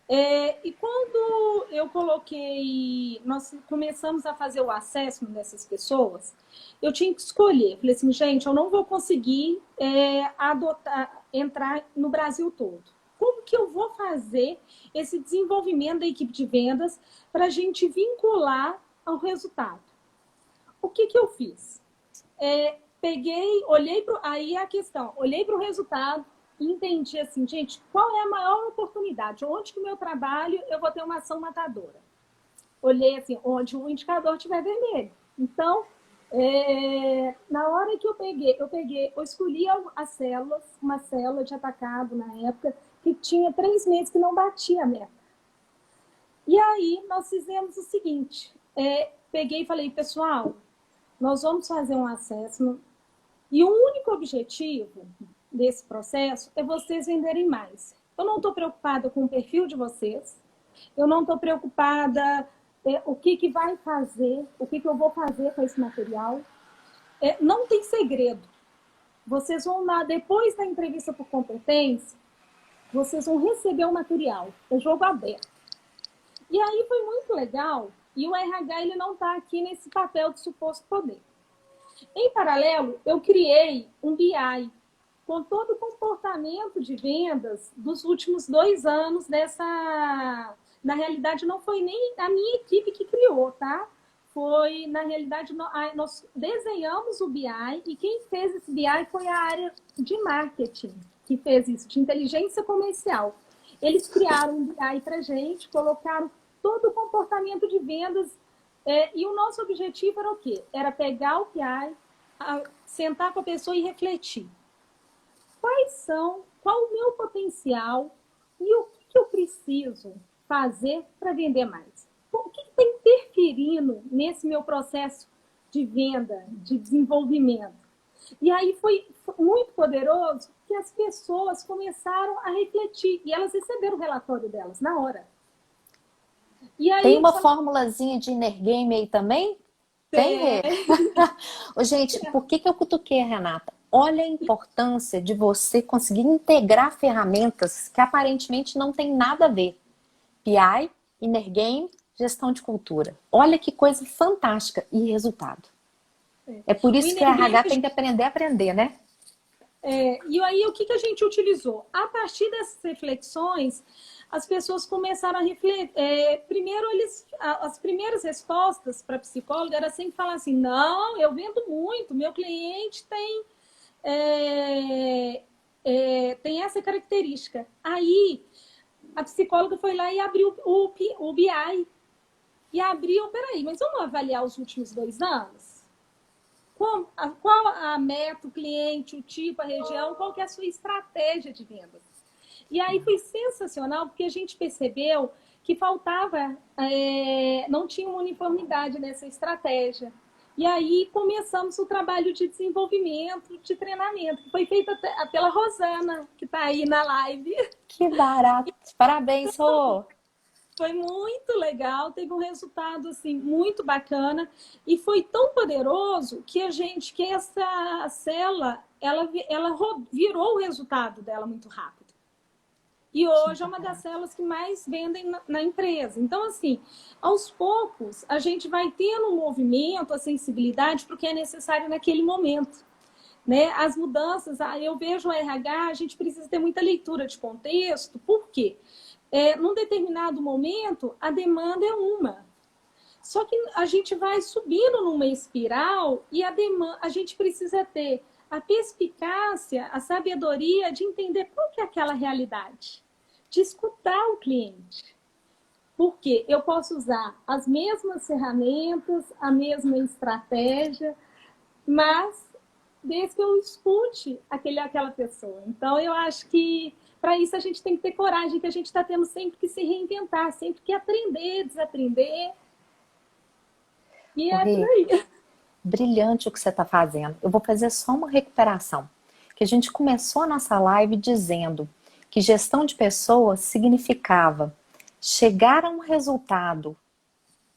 E quando eu coloquei, nós começamos a fazer o assessment dessas pessoas, eu tinha que escolher. Falei assim, gente, eu não vou conseguir entrar no Brasil todo. Como que eu vou fazer esse desenvolvimento da equipe de vendas para a gente vincular ao resultado? O que eu fiz? Peguei, olhei para aí a questão, olhei para o resultado e entendi assim, gente, qual é a maior oportunidade? Onde que o meu trabalho eu vou ter uma ação matadora? Olhei assim, onde o indicador estiver vermelho. Então, na hora que eu escolhi as células, uma célula de atacado na época, que tinha 3 meses que não batia a meta. E aí nós fizemos o seguinte, peguei e falei, pessoal, nós vamos fazer um assessment e o único objetivo desse processo é vocês venderem mais. Eu não estou preocupada com o perfil de vocês, eu não estou preocupada o que vai fazer, o que eu vou fazer com esse material. Não tem segredo. Vocês vão lá, depois da entrevista por competência, vocês vão receber o material. É jogo aberto. E aí foi muito legal, e o RH ele não está aqui nesse papel de suposto poder. Em paralelo, eu criei um BI com todo o comportamento de vendas dos últimos 2 anos dessa... Na realidade, não foi nem a minha equipe que criou, tá? Foi, na realidade, nós desenhamos o BI e quem fez esse BI foi a área de marketing, que fez isso, de inteligência comercial. Eles criaram um BI para a gente, colocaram todo o comportamento de vendas e o nosso objetivo era o quê? Era pegar o BI, sentar com a pessoa e refletir. Qual o meu potencial e o que eu preciso fazer para vender mais? O que está interferindo nesse meu processo de venda, de desenvolvimento? E aí foi muito poderoso que as pessoas começaram a refletir e elas receberam o relatório delas na hora. E aí, tem uma formulazinha de inner game aí também? Tem. Gente, por que eu cutuquei a Renata? Olha a importância de você conseguir integrar ferramentas que aparentemente não tem nada a ver. PI, inner game, gestão de cultura. Olha que coisa fantástica. E resultado. É por isso que a RH tem que aprender a aprender, né? E aí, o que a gente utilizou? A partir dessas reflexões, as pessoas começaram a refletir. Primeiro, as primeiras respostas para a psicóloga era sempre falar assim, não, eu vendo muito, meu cliente tem essa característica. Aí, a psicóloga foi lá e abriu o BI. E abriu, peraí, mas vamos avaliar os últimos 2 anos? Qual a meta, o cliente, o tipo, a região, qual que é a sua estratégia de vendas? E aí foi sensacional, porque a gente percebeu que faltava, não tinha uma uniformidade nessa estratégia. E aí começamos o trabalho de desenvolvimento, de treinamento, que foi feito pela Rosana, que está aí na live. Que barato! Parabéns, Rô! Foi muito legal, teve um resultado assim muito bacana e foi tão poderoso que essa célula, ela virou o resultado dela muito rápido. E hoje é uma das células que mais vendem na empresa. Então, assim, aos poucos, a gente vai tendo um movimento, a sensibilidade para o que é necessário naquele momento. Né? As mudanças, eu vejo o RH, a gente precisa ter muita leitura de contexto. Por quê? Num determinado momento, a demanda é uma. Só que a gente vai subindo numa espiral e a gente precisa ter a perspicácia, a sabedoria de entender qual que é aquela realidade. De escutar o cliente. Porque eu posso usar as mesmas ferramentas, a mesma estratégia, mas desde que eu escute aquela pessoa. Então, eu acho que para isso a gente tem que ter coragem, que a gente está tendo sempre que se reinventar, sempre que aprender, desaprender. E é por aí. Brilhante o que você está fazendo. Eu vou fazer só uma recuperação. Que a gente começou a nossa live dizendo que gestão de pessoas significava chegar a um resultado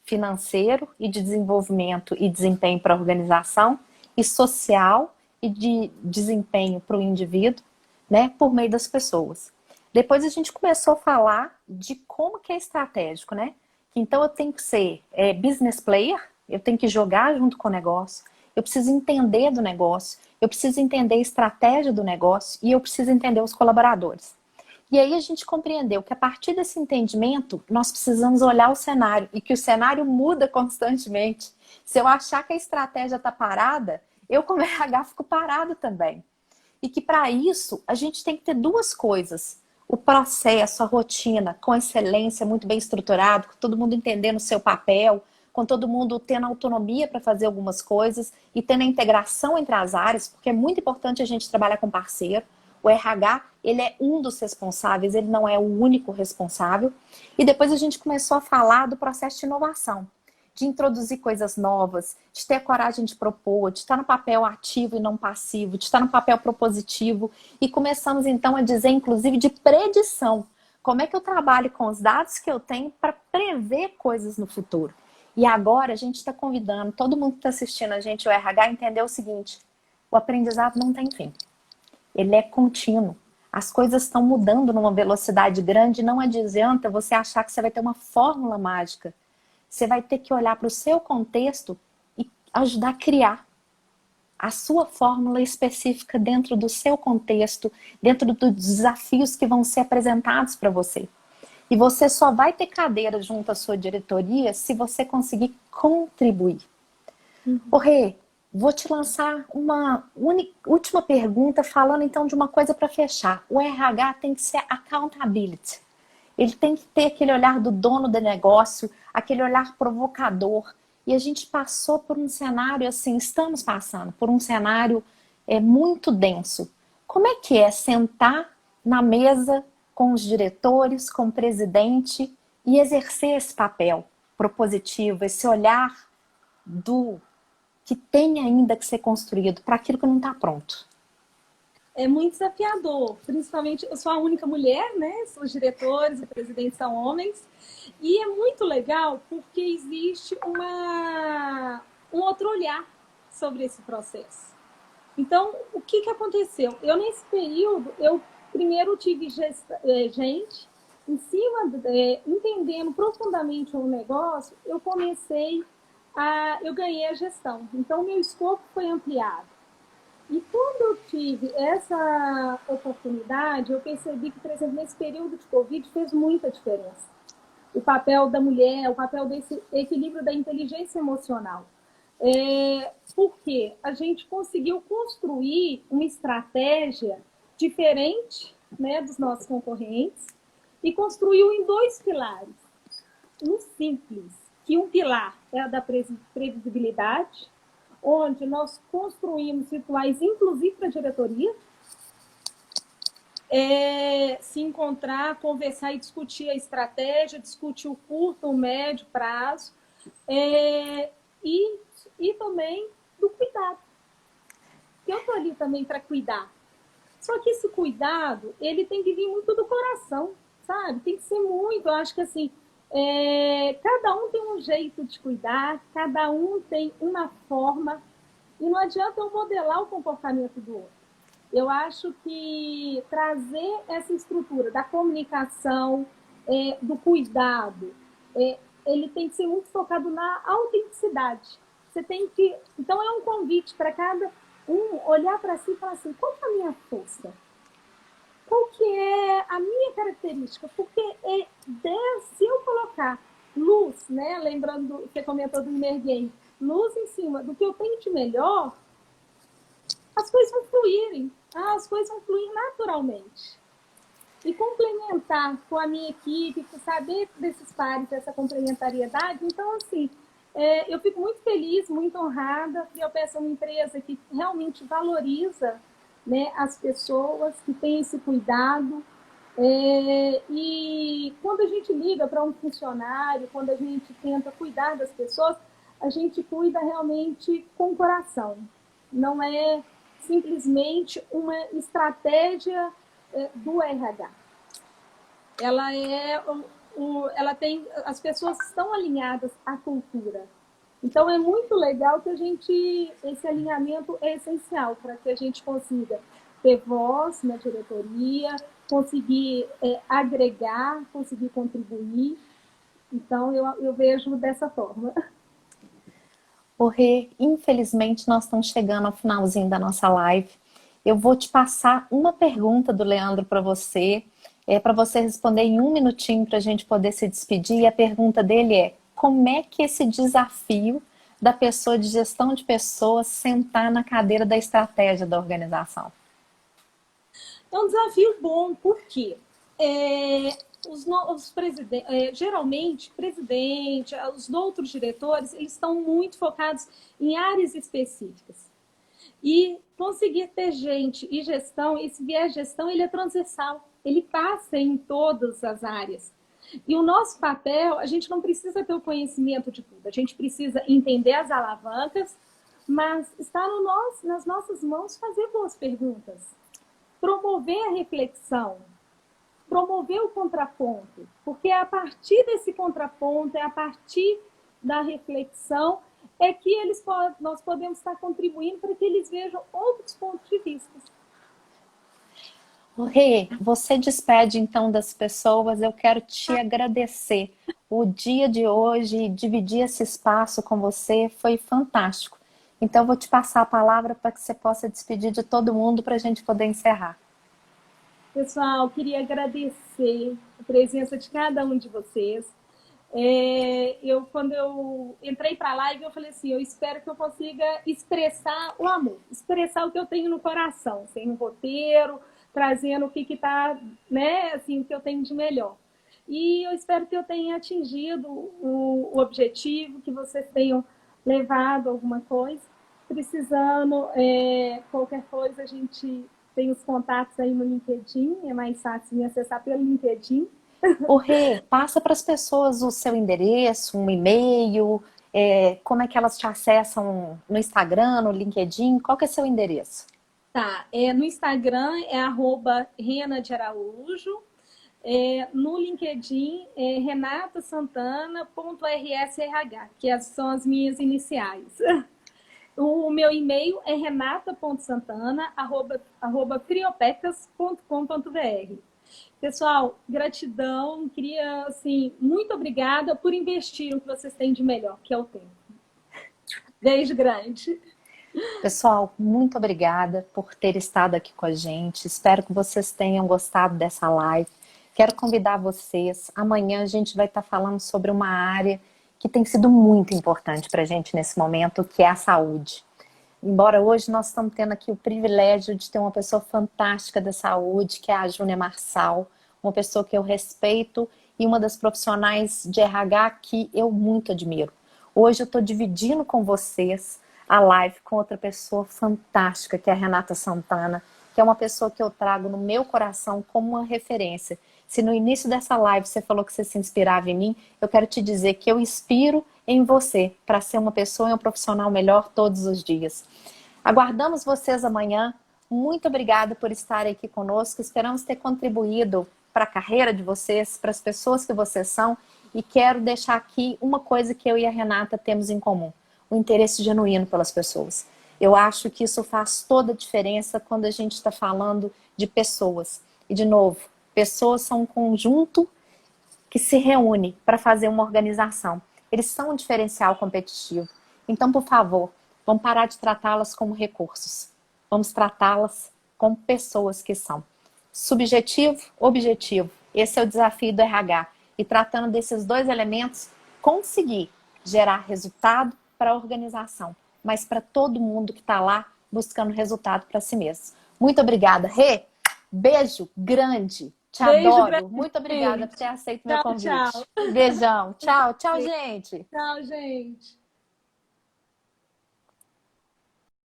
financeiro e de desenvolvimento e desempenho para a organização e social e de desempenho para o indivíduo, né, por meio das pessoas. Depois a gente começou a falar de como que é estratégico, né? Então eu tenho que ser business player, eu tenho que jogar junto com o negócio, eu preciso entender do negócio, eu preciso entender a estratégia do negócio e eu preciso entender os colaboradores. E aí a gente compreendeu que a partir desse entendimento, nós precisamos olhar o cenário e que o cenário muda constantemente. Se eu achar que a estratégia está parada, eu como RH fico parado também. E que para isso a gente tem que ter duas coisas. O processo, a rotina, com excelência, muito bem estruturado, com todo mundo entendendo o seu papel, com todo mundo tendo autonomia para fazer algumas coisas e tendo a integração entre as áreas, porque é muito importante a gente trabalhar com parceiro. O RH, ele é um dos responsáveis, ele não é o único responsável. E depois a gente começou a falar do processo de inovação, de introduzir coisas novas, de ter a coragem de propor, de estar no papel ativo e não passivo, de estar no papel propositivo. E começamos então a dizer, inclusive, de predição. Como é que eu trabalho com os dados que eu tenho para prever coisas no futuro? E agora a gente está convidando todo mundo que está assistindo a gente, o RH, a entender o seguinte: o aprendizado não tem fim. Ele é contínuo. As coisas estão mudando numa velocidade grande, não adianta você achar que você vai ter uma fórmula mágica. Você vai ter que olhar para o seu contexto e ajudar a criar a sua fórmula específica dentro do seu contexto, dentro dos desafios que vão ser apresentados para você. E você só vai ter cadeira junto à sua diretoria se você conseguir contribuir. Ô Rê, vou te lançar uma última pergunta falando então de uma coisa para fechar. O RH tem que ser accountability. Ele tem que ter aquele olhar do dono do negócio, aquele olhar provocador. E a gente passou por um cenário assim, estamos passando por um cenário muito denso. Como é que é sentar na mesa com os diretores, com o presidente e exercer esse papel propositivo, esse olhar do que tem ainda que ser construído para aquilo que não está pronto? É muito desafiador, principalmente eu sou a única mulher, né? Os diretores e presidentes são homens. E é muito legal porque existe um outro olhar sobre esse processo. Então, o que aconteceu? Eu, nesse período, eu primeiro tive gente em cima, entendendo profundamente o negócio, eu ganhei a gestão. Então, meu escopo foi ampliado. E quando eu tive essa oportunidade, eu percebi que, por exemplo, nesse período de Covid fez muita diferença. O papel da mulher, o papel desse equilíbrio da inteligência emocional. Porque a gente conseguiu construir uma estratégia diferente, né, dos nossos concorrentes e construiu em dois pilares. Um simples, que um pilar é a da previsibilidade, onde nós construímos rituais, inclusive para a diretoria, se encontrar, conversar e discutir a estratégia, discutir o curto, o médio prazo, e também do cuidado. Eu estou ali também para cuidar. Só que esse cuidado, ele tem que vir muito do coração, sabe? Tem que ser muito, eu acho que assim, cada um tem um jeito de cuidar, cada um tem uma forma, e não adianta eu modelar o comportamento do outro. Eu acho que trazer essa estrutura da comunicação, do cuidado, ele tem que ser muito focado na autenticidade. Você tem que... Então, é um convite para cada um olhar para si e falar assim, qual é a minha força? Qual que é a minha característica? Porque se eu colocar luz, né? Lembrando, você comentou do Inner Game, luz em cima do que eu tenho de melhor, as coisas vão fluírem, as coisas vão fluir naturalmente. E complementar com a minha equipe, saber desses pares, dessa complementariedade. Então, assim, eu fico muito feliz, muito honrada, porque eu peço a uma empresa que realmente valoriza, né, as pessoas, que tem esse cuidado. E quando a gente liga para um funcionário, quando a gente tenta cuidar das pessoas, a gente cuida realmente com o coração. Não é simplesmente uma estratégia do RH. Ela tem, as pessoas estão alinhadas à cultura. Então é muito legal que esse alinhamento é essencial para que a gente consiga ter voz na diretoria, conseguir agregar, conseguir contribuir. Então, eu vejo dessa forma. Rê, infelizmente nós estamos chegando ao finalzinho da nossa live. Eu vou te passar uma pergunta do Leandro para você responder em um minutinho para a gente poder se despedir. E a pergunta dele é: como é que esse desafio da pessoa de gestão de pessoas sentar na cadeira da estratégia da organização? É um desafio bom, porque geralmente, presidente, os outros diretores, eles estão muito focados em áreas específicas. E conseguir ter gente e gestão, esse viés de gestão, ele é transversal, ele passa em todas as áreas. E o nosso papel, a gente não precisa ter o conhecimento de tudo, a gente precisa entender as alavancas, mas está nas nossas mãos fazer boas perguntas, promover a reflexão, promover o contraponto, porque é a partir desse contraponto, é a partir da reflexão, é que nós podemos estar contribuindo para que eles vejam outros pontos de vista. Rê, você despede então das pessoas. Eu quero te agradecer. O dia de hoje, dividir esse espaço com você foi fantástico. Então, eu vou te passar a palavra para que você possa despedir de todo mundo para a gente poder encerrar. Pessoal, queria agradecer a presença de cada um de vocês. Quando eu entrei para a live, eu falei assim, eu espero que eu consiga expressar o amor, expressar o que eu tenho no coração, sem um roteiro, trazendo o que está, né, assim, o que eu tenho de melhor. E eu espero que eu tenha atingido o objetivo, que vocês tenham levado alguma coisa. Precisando, qualquer coisa, a gente tem os contatos aí no LinkedIn, é mais fácil me acessar pelo LinkedIn. Rê, passa para as pessoas o seu endereço, um e-mail, como é que elas te acessam no Instagram, no LinkedIn, qual que é seu endereço? Tá, no Instagram é @Rena de Araújo, no LinkedIn é renatasantana.rsrh, que são as minhas iniciais. O meu e-mail é renata.santana@friopecas.com.br. Pessoal, gratidão, queria, assim, muito obrigada por investir no que vocês têm de melhor, que é o tempo. Beijo grande. Pessoal, muito obrigada por ter estado aqui com a gente. Espero que vocês tenham gostado dessa live. Quero convidar vocês. Amanhã a gente vai estar falando sobre uma área que tem sido muito importante para a gente nesse momento, que é a saúde. Embora hoje nós estamos tendo aqui o privilégio de ter uma pessoa fantástica da saúde, que é a Júnia Marçal, uma pessoa que eu respeito e uma das profissionais de RH que eu muito admiro. Hoje eu estou dividindo com vocês a live com outra pessoa fantástica, que é a Renata Santana, que é uma pessoa que eu trago no meu coração como uma referência. Se no início dessa live você falou que você se inspirava em mim, eu quero te dizer que eu inspiro em você para ser uma pessoa e um profissional melhor todos os dias. Aguardamos vocês amanhã. Muito obrigada por estarem aqui conosco. Esperamos ter contribuído para a carreira de vocês, para as pessoas que vocês são. E quero deixar aqui uma coisa que eu e a Renata temos em comum: o interesse genuíno pelas pessoas. Eu acho que isso faz toda a diferença quando a gente está falando de pessoas. E, de novo, pessoas são um conjunto que se reúne para fazer uma organização. Eles são um diferencial competitivo. Então, por favor, vamos parar de tratá-las como recursos. Vamos tratá-las como pessoas que são. Subjetivo, objetivo. Esse é o desafio do RH. E tratando desses dois elementos, conseguir gerar resultado para a organização, mas para todo mundo que está lá buscando resultado para si mesmo. Muito obrigada, Rê. Beijo grande. Te Beijo adoro. grande. Muito obrigada por ter aceito meu convite. Tchau. Beijão. Tchau, tchau, gente. Tchau, gente.